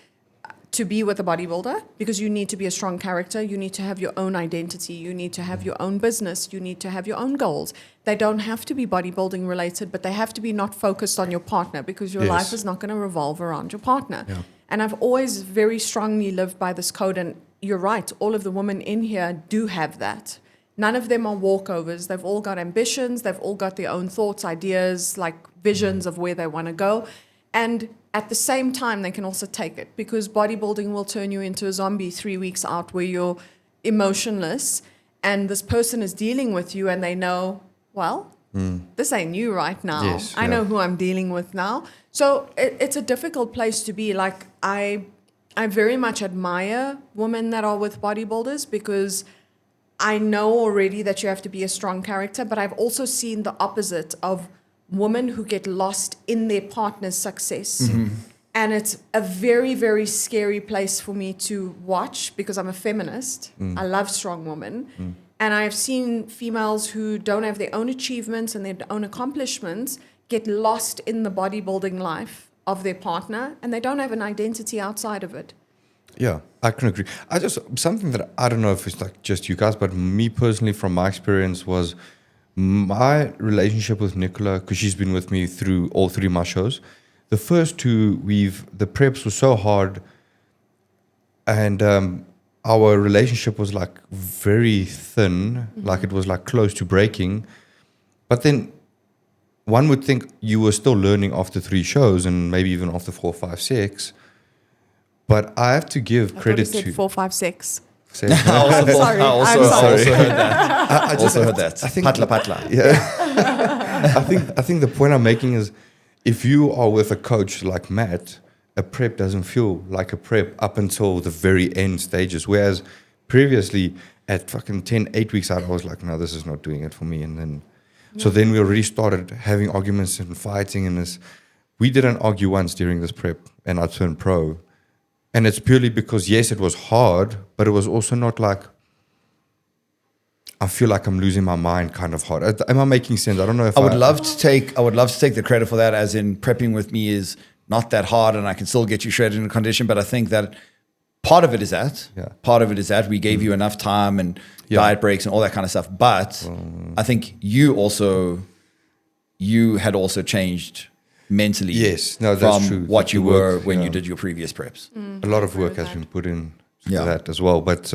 S2: to be with a bodybuilder? Because you need to be a strong character. You need to have your own identity. You need to have your own business. You need to have your own goals. They don't have to be bodybuilding related, but they have to be not focused on your partner because your
S3: Yes.
S2: life is not going to revolve around your partner.
S3: Yeah.
S2: And I've always very strongly lived by this code. And you're right, all of the women in here do have that. None of them are walkovers. They've all got ambitions. They've all got their own thoughts, ideas, like visions of where they want to go. And at the same time, they can also take it because bodybuilding will turn you into a zombie 3 weeks out where you're emotionless and this person is dealing with you and they know, well, this ain't you right now.
S3: Yes,
S2: I know who I'm dealing with now. So it's a difficult place to be. Like I very much admire women that are with bodybuilders because I know already that you have to be a strong character, but I've also seen the opposite of women who get lost in their partner's success. And it's a very, very scary place for me to watch because I'm a feminist. I love strong women. And I've seen females who don't have their own achievements and their own accomplishments get lost in the bodybuilding life of their partner and they don't have an identity outside of it.
S3: Yeah, I can agree. Something that I don't know if it's like just you guys, but me personally, from my experience, was my relationship with Nicola, because she's been with me through all three of my shows. The first two, the preps were so hard, and our relationship was like very thin, like it was like close to breaking. But then one would think you were still learning after 3 shows, and maybe even after 4, 5, 6. But I have to give credit
S2: I thought you said
S3: to
S2: 4, 5, 6.
S3: Say-
S2: Sorry,
S1: I
S2: I'm
S1: also
S2: sorry.
S1: heard that.
S3: I just
S1: Also heard that.
S3: I think
S1: Patla patla.
S3: Yeah. I think the point I'm making is if you are with a coach like Matt, a prep doesn't feel like a prep up until the very end stages. Whereas previously at fucking 8 weeks out, I was like, no, this is not doing it for me. And then, so then we already started having arguments and fighting and this. We didn't argue once during this prep and I turned pro. And it's purely because, yes, it was hard, but it was also not like, I feel like I'm losing my mind kind of hard. Am I making sense? I don't know if
S1: I would love to take the credit for that, as in prepping with me is not that hard and I can still get you shredded in condition. But I think that part of it is that.
S3: Yeah.
S1: Part of it is that we gave you enough time and diet breaks and all that kind of stuff. But I think you had also changed mentally.
S3: Yes, no, that's
S1: from
S3: true.
S1: what you
S3: The
S1: were
S3: work,
S1: when
S3: yeah.
S1: you did your previous preps.
S3: a lot of work has been put in to that as well. But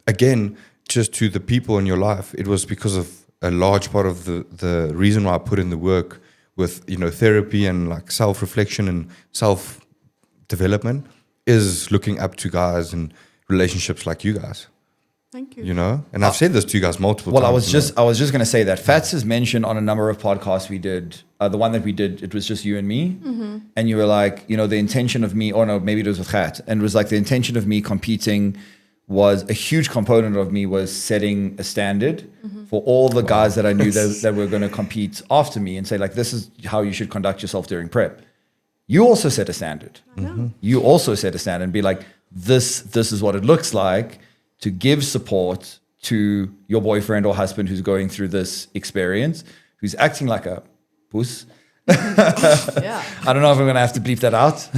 S3: again, just to the people in your life, it was because of a large part of the reason why I put in the work with, therapy and like self-reflection and self-development is looking up to guys and relationships like you guys.
S2: Thank you.
S3: And I've said this to you guys multiple
S1: Well,
S3: times.
S1: I was just going to say that Phats has mentioned on a number of podcasts we did. The one that we did, it was just you and me, and you were like, the intention of me, or no, maybe it was with Khat, and it was like the intention of me competing was a huge component of me was setting a standard for all the guys that I knew that were going to compete after me and say like, this is how you should conduct yourself during prep. You also set a standard. You also set a standard and be like, this is what it looks like to give support to your boyfriend or husband who's going through this experience, who's acting like a puss,
S2: Yeah.
S1: I don't know if I'm going to have to bleep that out.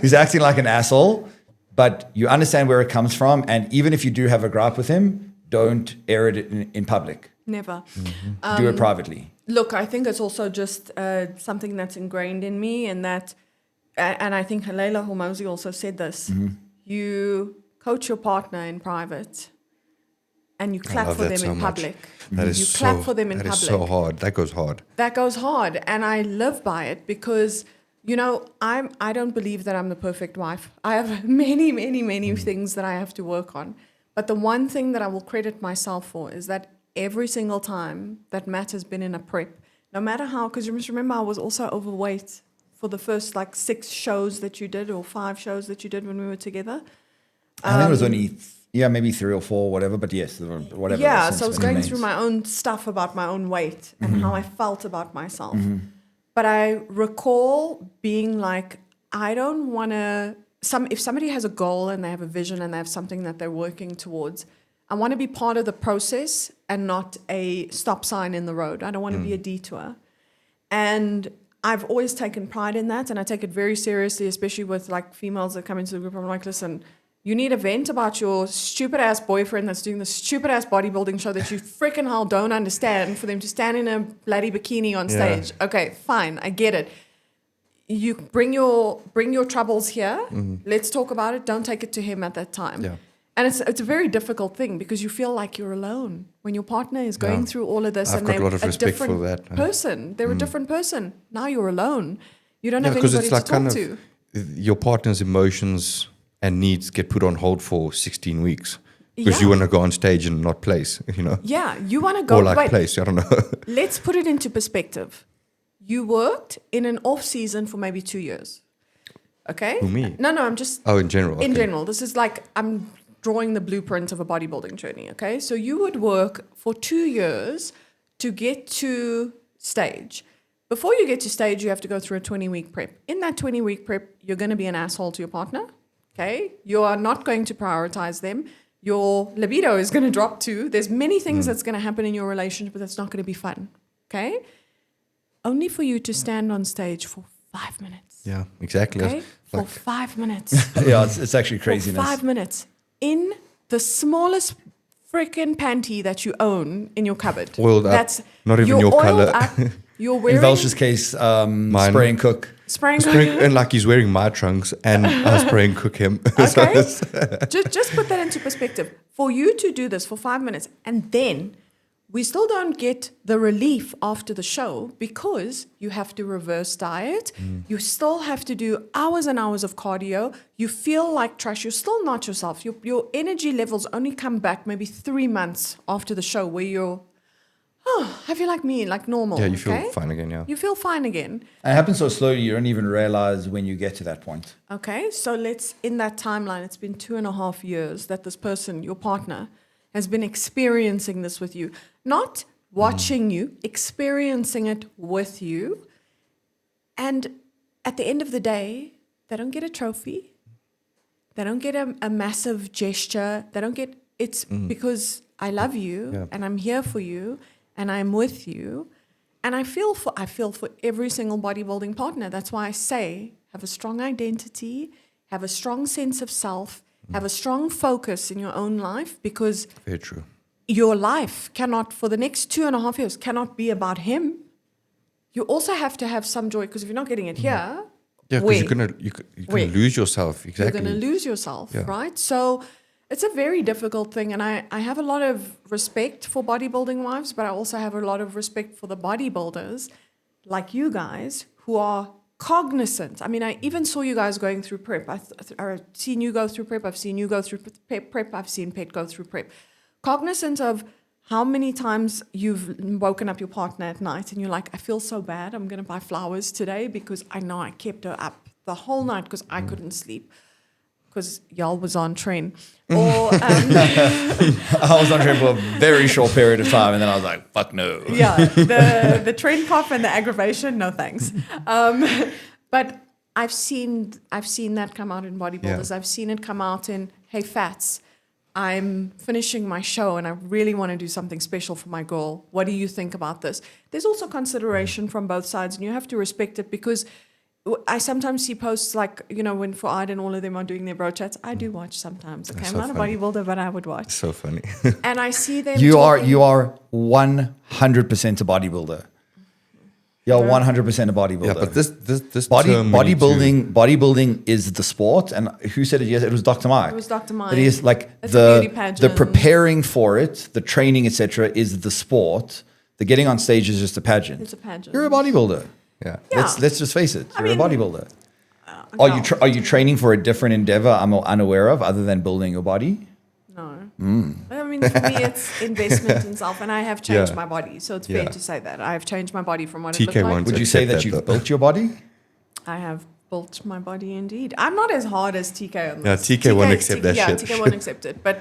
S1: He's acting like an asshole, but you understand where it comes from. And even if you do have a gripe with him, don't air it in public.
S2: Never.
S1: Do it privately.
S2: Look, I think it's also just something that's ingrained in me, and that, and I think Leila Hormozy also said this. You coach your partner in private, and you clap for them in public.
S3: That is
S2: you clap for them in public.
S3: That is so hard. That goes hard.
S2: That goes hard, and I live by it because, you know, I don't believe that I'm the perfect wife. I have many, many, many things that I have to work on. But the one thing that I will credit myself for is that every single time that Matt has been in a prep, no matter how, because you must remember I was also overweight for the first like 6 shows that you did, or 5 shows that you did when we were together.
S1: I think it was only, maybe 3 or 4, whatever. But yes, whatever.
S2: Yeah, so I was going through my own stuff about my own weight and how I felt about myself. But I recall being like, I don't want to, if somebody has a goal and they have a vision and they have something that they're working towards, I want to be part of the process and not a stop sign in the road. I don't want to be a detour. And I've always taken pride in that, and I take it very seriously, especially with like females that come into the group. I'm like, listen, you need a vent about your stupid ass boyfriend that's doing the stupid ass bodybuilding show that you freaking hell don't understand, for them to stand in a bloody bikini on stage. Okay, fine, I get it. You bring your troubles here. Let's talk about it. Don't take it to him at that time.
S3: Yeah.
S2: And it's a very difficult thing because you feel like you're alone when your partner is going through all of this.
S3: I've
S2: and
S3: got
S2: they're
S3: a lot of respect for
S2: different
S3: that.
S2: person. They're a different person. Now you're alone. You don't have
S3: because
S2: anybody
S3: it's like
S2: to talk
S3: kind
S2: to.
S3: of your partner's emotions and needs get put on hold for 16 weeks because
S2: Yeah.
S3: you want to go on stage and not place, you know,
S2: Yeah, you want to go.
S3: or like
S2: wait,
S3: place. I don't know.
S2: let's put it into perspective. You worked in an off season for maybe 2 years. Okay?
S3: Who, me?
S2: No, I'm just
S3: In general.
S2: in
S3: okay.
S2: general. This is like I'm drawing the blueprint of a bodybuilding journey. Okay, so you would work for 2 years to get to stage. Before you get to stage, you have to go through a 20-week prep. In that 20-week prep, you're going to be an asshole to your partner. Okay, you are not going to prioritize them. Your libido is going to drop too. There's many things that's going to happen in your relationship, but that's not going to be fun. Okay, only for you to stand on stage for 5 minutes.
S3: Yeah, exactly.
S2: Okay, for
S3: Like,
S2: 5 minutes.
S1: Yeah, it's actually
S2: For
S1: craziness.
S2: 5 minutes in the smallest freaking panty that you own in your cupboard.
S3: Oiled up,
S2: That's
S3: not even
S2: you're
S3: your
S2: oiled
S3: colour.
S2: Up, you're
S1: In
S2: wearing
S1: Velsh's case, spray and cook.
S2: spraying.
S3: and like he's wearing my trunks and I was praying cook him. So
S2: Okay,
S3: it's-
S2: just put that into perspective. For you to do this for 5 minutes, and then we still don't get the relief after the show because you have to reverse diet. You still have to do hours and hours of cardio. You feel like trash. You're still not yourself. Your energy levels only come back maybe 3 months after the show where you're, I feel like me, like normal.
S3: yeah, you feel
S2: okay?
S3: fine again, yeah.
S2: You feel fine again.
S1: And it happens so slowly, you don't even realize when you get to that point.
S2: Okay, so in that timeline, it's been 2.5 years that this person, your partner, has been experiencing this with you. Not watching you, experiencing it with you. And at the end of the day, they don't get a trophy. They don't get a massive gesture. They don't get, it's because I love you and I'm here for you and I'm with you. And I feel for every single bodybuilding partner. That's why I say, have a strong identity, have a strong sense of self, have a strong focus in your own life, because
S3: Very true.
S2: your life cannot, for the next 2.5 years, cannot be about him. You also have to have some joy, because if you're not getting it here,
S3: Yeah,
S2: where?
S3: because you're gonna
S2: Where?
S3: lose yourself. Exactly.
S2: You're going to lose yourself,
S3: Yeah.
S2: right? So it's a very difficult thing. And I have a lot of respect for bodybuilding wives, but I also have a lot of respect for the bodybuilders like you guys who are cognizant. I mean, I even saw you guys going through prep. I've seen you go through prep. I've seen you go through prep. I've seen Pet go through prep. Cognizant of how many times you've woken up your partner at night and you're like, I feel so bad. I'm going to buy flowers today because I know I kept her up the whole night because I couldn't sleep because y'all was on train. Or
S1: I was on train for a very short period of time, and then I was like, fuck no.
S2: yeah, the train cough and the aggravation, no thanks. But I've seen that come out in bodybuilders.
S3: Yeah.
S2: I've seen it come out in, hey, Phats, I'm finishing my show and I really want to do something special for my girl. What do you think about this? There's also consideration from both sides, and you have to respect it, because I sometimes see posts like, when Fuad and all of them are doing their bro chats. I do watch sometimes. Okay,
S3: That's
S2: I'm
S3: so
S2: not
S3: funny.
S2: a bodybuilder, but I would watch.
S3: So funny.
S2: And I see them.
S1: You
S2: talking-
S1: are 100% a bodybuilder. You're 100% a bodybuilder.
S3: Yeah, but this term we need
S1: bodybuilding is the sport, and who said it? Yes, it was Dr. Mike.
S2: It was Dr. Mike.
S1: That is like
S2: It's a beauty
S1: the
S2: pageant.
S1: preparing for it, the training, etc., is the sport. The getting on stage is just a pageant.
S2: It's a pageant.
S1: You're a bodybuilder.
S3: Yeah.
S2: Yeah.
S1: Let's just face it. You're
S2: mean,
S1: a bodybuilder.
S2: No.
S1: Are you training for a different endeavor I'm unaware of other than building your body?
S2: No. I mean, for me, it's investment in self, and I have changed
S3: Yeah.
S2: my body. So it's fair
S3: Yeah.
S2: to say that. I have changed my body from what it
S3: TK
S2: looked like.
S3: wants
S1: Would you
S3: accept
S1: say that
S3: that,
S1: you've
S3: though.
S1: built your body?
S2: I have built my body indeed. I'm not as hard as TK on
S3: Yeah,
S2: this.
S3: TK won't accept that
S2: yeah,
S3: shit.
S2: TK won't accept it. But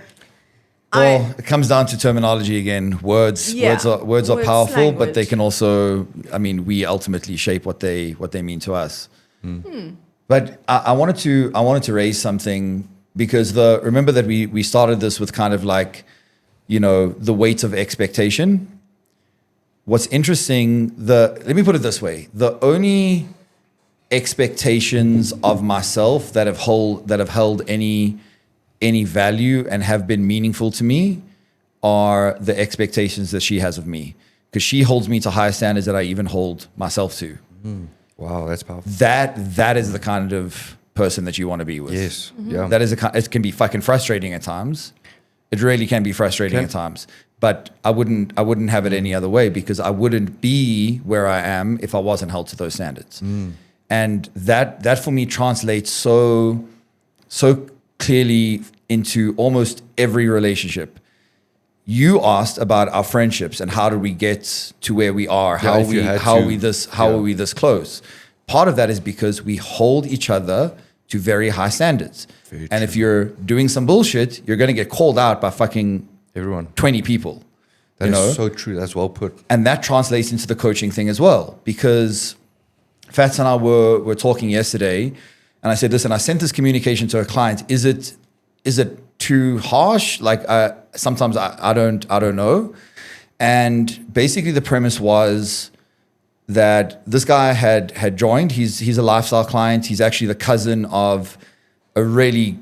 S1: Well, it comes down to terminology again. Words are
S2: Words,
S1: powerful, but they
S2: language.
S1: can also. I mean, we ultimately shape what they mean to us. But I wanted to raise something, because remember that we started this with kind of like, the weight of expectation. What's interesting, let me put it this way: the only expectations of myself that have held any value and have been meaningful to me are the expectations that she has of me, because she holds me to higher standards that I even hold myself to.
S3: Wow, that's powerful.
S1: That is the kind of person that you want to be with.
S3: Yes. Yeah.
S1: That is it can be fucking frustrating at times. It really can be frustrating at times. But I wouldn't have it any other way, because I wouldn't be where I am if I wasn't held to those standards. And that for me translates so clearly into almost every relationship. You asked about our friendships and how did we get to where we are? How are we this close? Part of that is because we hold each other to very high standards.
S3: Very
S1: And
S3: true.
S1: if you're doing some bullshit, you're going to get called out by fucking
S3: Everyone.
S1: 20 people.
S3: That
S1: you know?
S3: is so true. That's well put.
S1: And that translates into the coaching thing as well, because Phats and I were talking yesterday, and I said, listen, I sent this communication to a client. Is it too harsh? Like sometimes I don't know. And basically the premise was that this guy had joined. He's a lifestyle client. He's actually the cousin of a really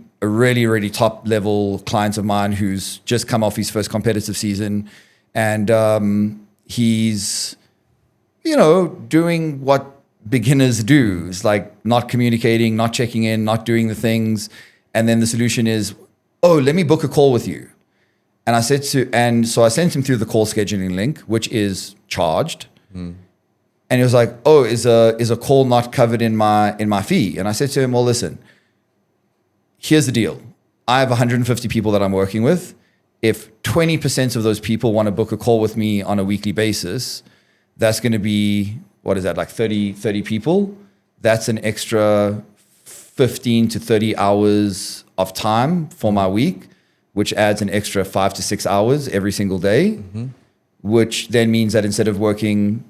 S1: top level client of mine who's just come off his first competitive season. And he's, doing what beginners do. It's like not communicating, not checking in, not doing the things. And then the solution is, oh, let me book a call with you. And so I sent him through the call scheduling link, which is charged. And he was like, oh, is a call not covered in my fee? And I said to him, well, listen, here's the deal. I have 150 people that I'm working with. If 20% of those people want to book a call with me on a weekly basis, that's going to be, what is that, like 30 people? That's an extra 15 to 30 hours of time for my week, which adds an extra 5 to 6 hours every single day, which then means that instead of working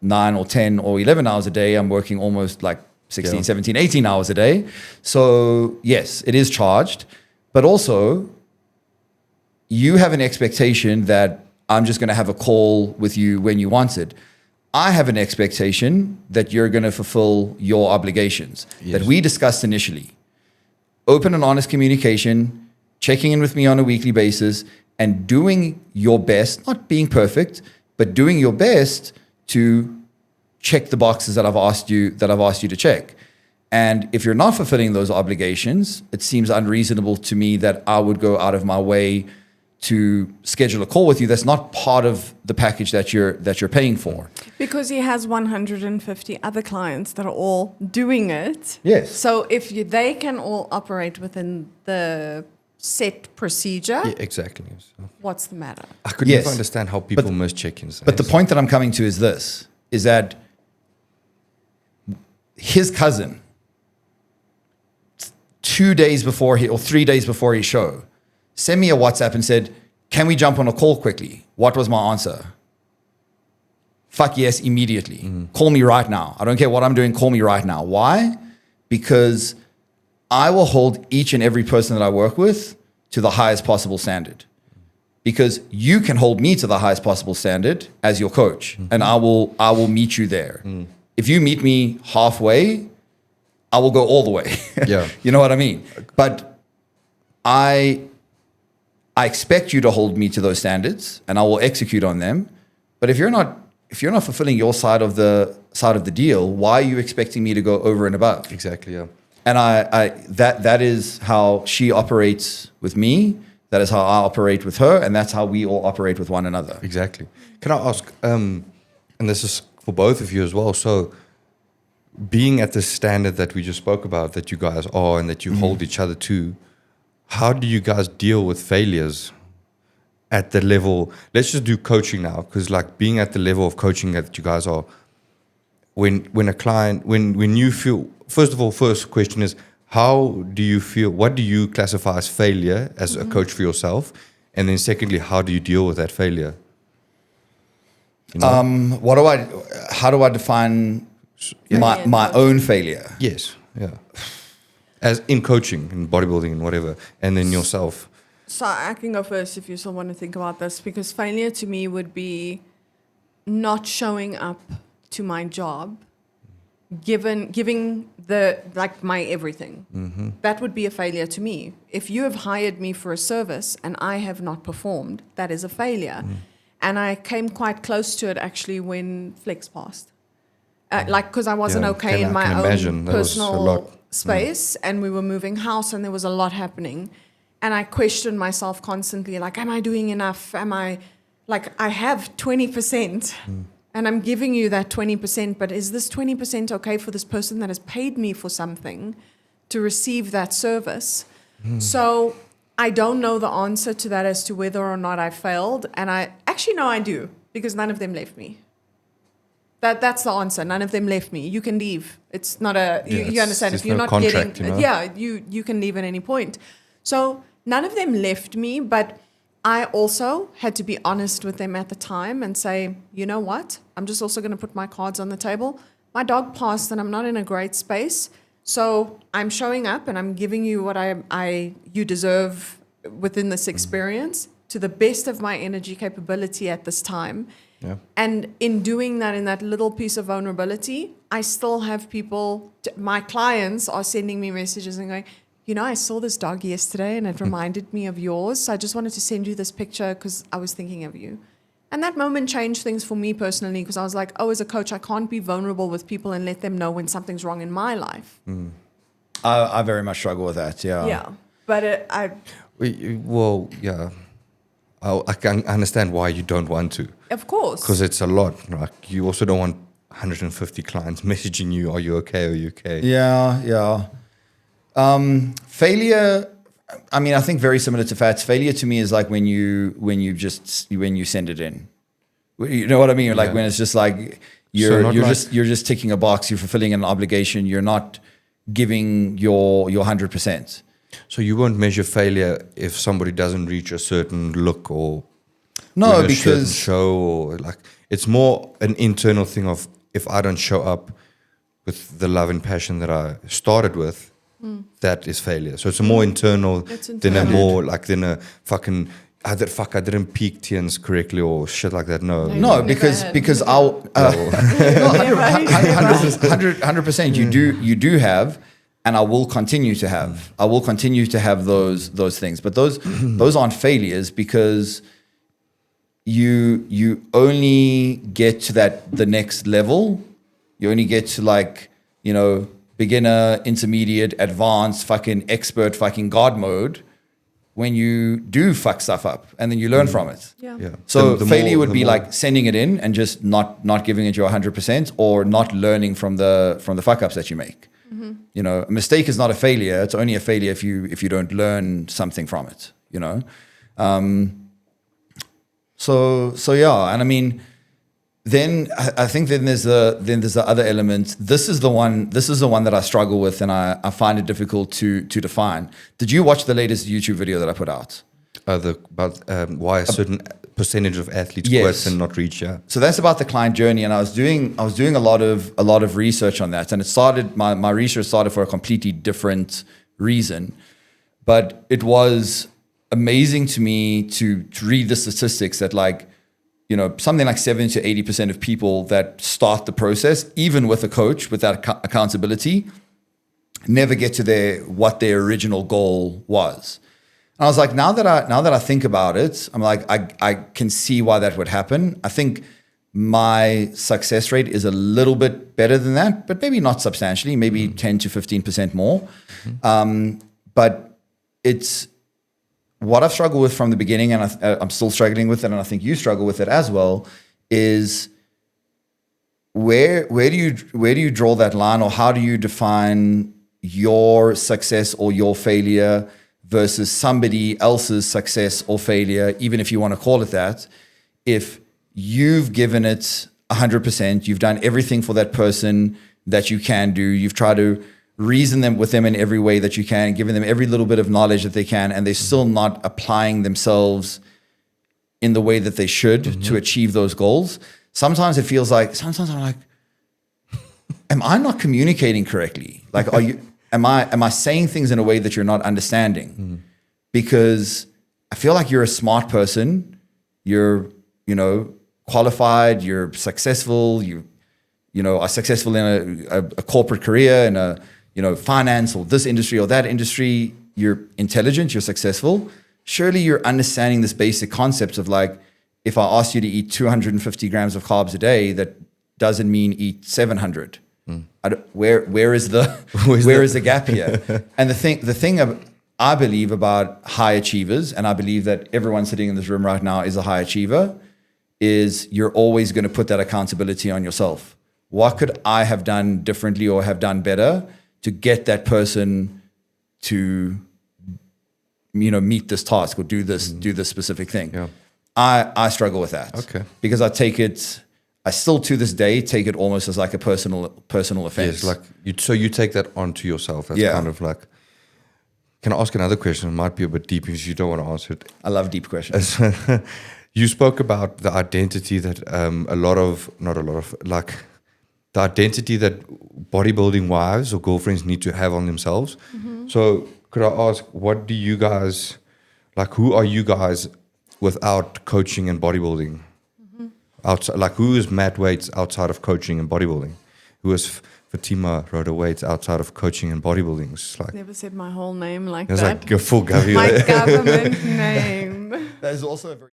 S1: 9 or 10 or 11 hours a day, I'm working almost like 16, 17, 18 hours a day. So yes, it is charged, but also you have an expectation that I'm just going to have a call with you when you want it. I have an expectation that you're going to fulfill your obligations that we discussed initially. Open and honest communication, checking in with me on a weekly basis, and doing your best, not being perfect, but doing your best to check the boxes that I've asked you to check. And if you're not fulfilling those obligations, it seems unreasonable to me that I would go out of my way to schedule a call with you that's not part of the package that you're paying for.
S2: Because he has 150 other clients that are all doing it.
S1: Yes.
S2: So if they can all operate within the set procedure,
S3: Yeah, exactly.
S2: what's the matter?
S3: I could
S1: Yes.
S3: never understand how people miss check-ins.
S1: But the point that I'm coming to is this, is that his cousin, 2 days before or 3 days before his show, sent me a WhatsApp and said, can we jump on a call quickly? What was my answer? Fuck yes, immediately. Call me right now. I don't care what I'm doing. Call me right now. Why? Because I will hold each and every person that I work with to the highest possible standard, because you can hold me to the highest possible standard as your coach, and I will meet you there. If you meet me halfway, I will go all the way.
S3: Yeah.
S1: You know what I mean? But I expect you to hold me to those standards, and I will execute on them. But if you're not fulfilling your side of the deal, why are you expecting me to go over and above?
S3: Exactly. Yeah.
S1: And that is how she operates with me. That is how I operate with her, and that's how we all operate with one another.
S3: Exactly. Can I ask? And this is for both of you as well. So, being at the standard that we just spoke about, that you guys are, and that you hold each other to, how do you guys deal with failures at the level? Let's just do coaching now, because like being at the level of coaching that you guys are, when a client, when you feel, first of all, first question is, how do you feel? What do you classify as failure as a coach for yourself? And then secondly, how do you deal with that failure? You know?
S1: How do I define my own failure?
S3: Yes. Yeah. As in coaching, in bodybuilding, and whatever, and then yourself.
S2: So I can go first if you still want to think about this, because failure to me would be not showing up to my job, giving my everything. That would be a failure to me. If you have hired me for a service and I have not performed, that is a failure. And I came quite close to it actually when Flex passed. Because I wasn't okay in my own personal space, and we were moving house, and there was a lot happening. And I questioned myself constantly, like, am I doing enough? I have 20%, and I'm giving you that 20%, but is this 20% okay for this person that has paid me for something to receive that service? So I don't know the answer to that as to whether or not I failed. And I actually know I do, because none of them left me. That's the answer. None of them left me. You can leave. It's not you understand. If you're not
S3: contract,
S2: getting, you can leave at any point. So none of them left me, but I also had to be honest with them at the time and say, you know what? I'm just also going to put my cards on the table. My dog passed and I'm not in a great space. So I'm showing up and I'm giving you what you deserve within this experience to the best of my energy capability at this time.
S3: Yeah.
S2: And in doing that, in that little piece of vulnerability, I still have people, my clients are sending me messages and going, you know, I saw this dog yesterday and it reminded me of yours. So I just wanted to send you this picture because I was thinking of you. And that moment changed things for me personally, because I was like, oh, as a coach, I can't be vulnerable with people and let them know when something's wrong in my life.
S1: I very much struggle with that, yeah.
S2: Yeah. But
S3: I can understand why you don't want to.
S2: Of course.
S3: Because it's a lot. Like, you also don't want 150 clients messaging you, are you okay, are you okay?
S1: Yeah. Failure, I mean, I think very similar to Phats. Failure to me is like when you send it in. You know what I mean? Like when it's just like you're just ticking a box, you're fulfilling an obligation, you're not giving your 100%.
S3: So you won't measure failure if somebody doesn't reach a certain look or
S1: no,
S3: a
S1: because
S3: certain show, or like it's more an internal thing of, if I don't show up with the love and passion that I started with, that is failure. So it's a more internal than a more like than a fucking I didn't peak Theuns correctly or shit like that. No,
S1: because I'll 100% you do have. And I will continue to have. I will continue to have those things. But those aren't failures, because you only get to the next level. You only get to, like, you know, beginner, intermediate, advanced, fucking expert, fucking God mode when you do fuck stuff up, and then you learn from it.
S2: Yeah.
S1: So the failure would be like sending it in and just not giving it your 100%, or not learning from the fuck ups that you make. You know, a mistake is not a failure. It's only a failure if you don't learn something from it, you know? So yeah. And I mean, then I think there's the other element. This is the one that I struggle with, and I find it difficult to define. Did you watch the latest YouTube video that I put out?
S3: Why a certain percentage of athletes quit and not reach. Yeah.
S1: So that's about the client journey, and I was doing a lot of research on that, and it started my research started for a completely different reason, but it was amazing to me to read the statistics that like, you know, something like 70 to 80% of people that start the process, even with a coach, with that accountability, never get to what their original goal was. And I was like, now that I think about it, I'm like, I can see why that would happen. I think my success rate is a little bit better than that, but maybe not substantially, maybe 10 to 15% more. But it's what I've struggled with from the beginning, and I'm still struggling with it, and I think you struggle with it as well, is where do you draw that line, or how do you define your success or your failure versus somebody else's success or failure, even if you want to call it that? If you've given it 100%, you've done everything for that person that you can do, you've tried to reason with them in every way that you can, giving them every little bit of knowledge that they can, and they're still not applying themselves in the way that they should to achieve those goals. Sometimes it feels like, sometimes I'm like, am I not communicating correctly? Like, am I saying things in a way that you're not understanding? Because I feel like you're a smart person, you're, you know, qualified, you're successful, you know, are successful in a corporate career, in a, you know, finance or this industry or that industry, you're intelligent, you're successful. Surely you're understanding this basic concept of like, if I ask you to eat 250 grams of carbs a day, that doesn't mean eat 700. Where is the gap here? And the thing I believe about high achievers, and I believe that everyone sitting in this room right now is a high achiever, is you're always going to put that accountability on yourself. What could I have done differently or have done better to get that person to, you know, meet this task or do this specific thing?
S3: Yeah.
S1: I struggle with that.
S3: Okay.
S1: Because I still to this day take it almost as like a personal offense.
S3: Yes, like you take that onto yourself. That's kind of like. Can I ask another question? It might be a bit deep if you don't want to answer it.
S1: I love deep questions.
S3: You spoke about the identity that the identity that bodybuilding wives or girlfriends need to have on themselves. So could I ask, what do you guys, like, who are you guys without coaching and bodybuilding? Outside, like, who is Matt Waits outside of coaching and bodybuilding? Who is Fatima Rhoda Waits outside of coaching and bodybuilding? It's like,
S2: Never said my whole name like
S3: it's
S2: that.
S3: like a full Gavi.
S2: My government name.
S1: That is also a very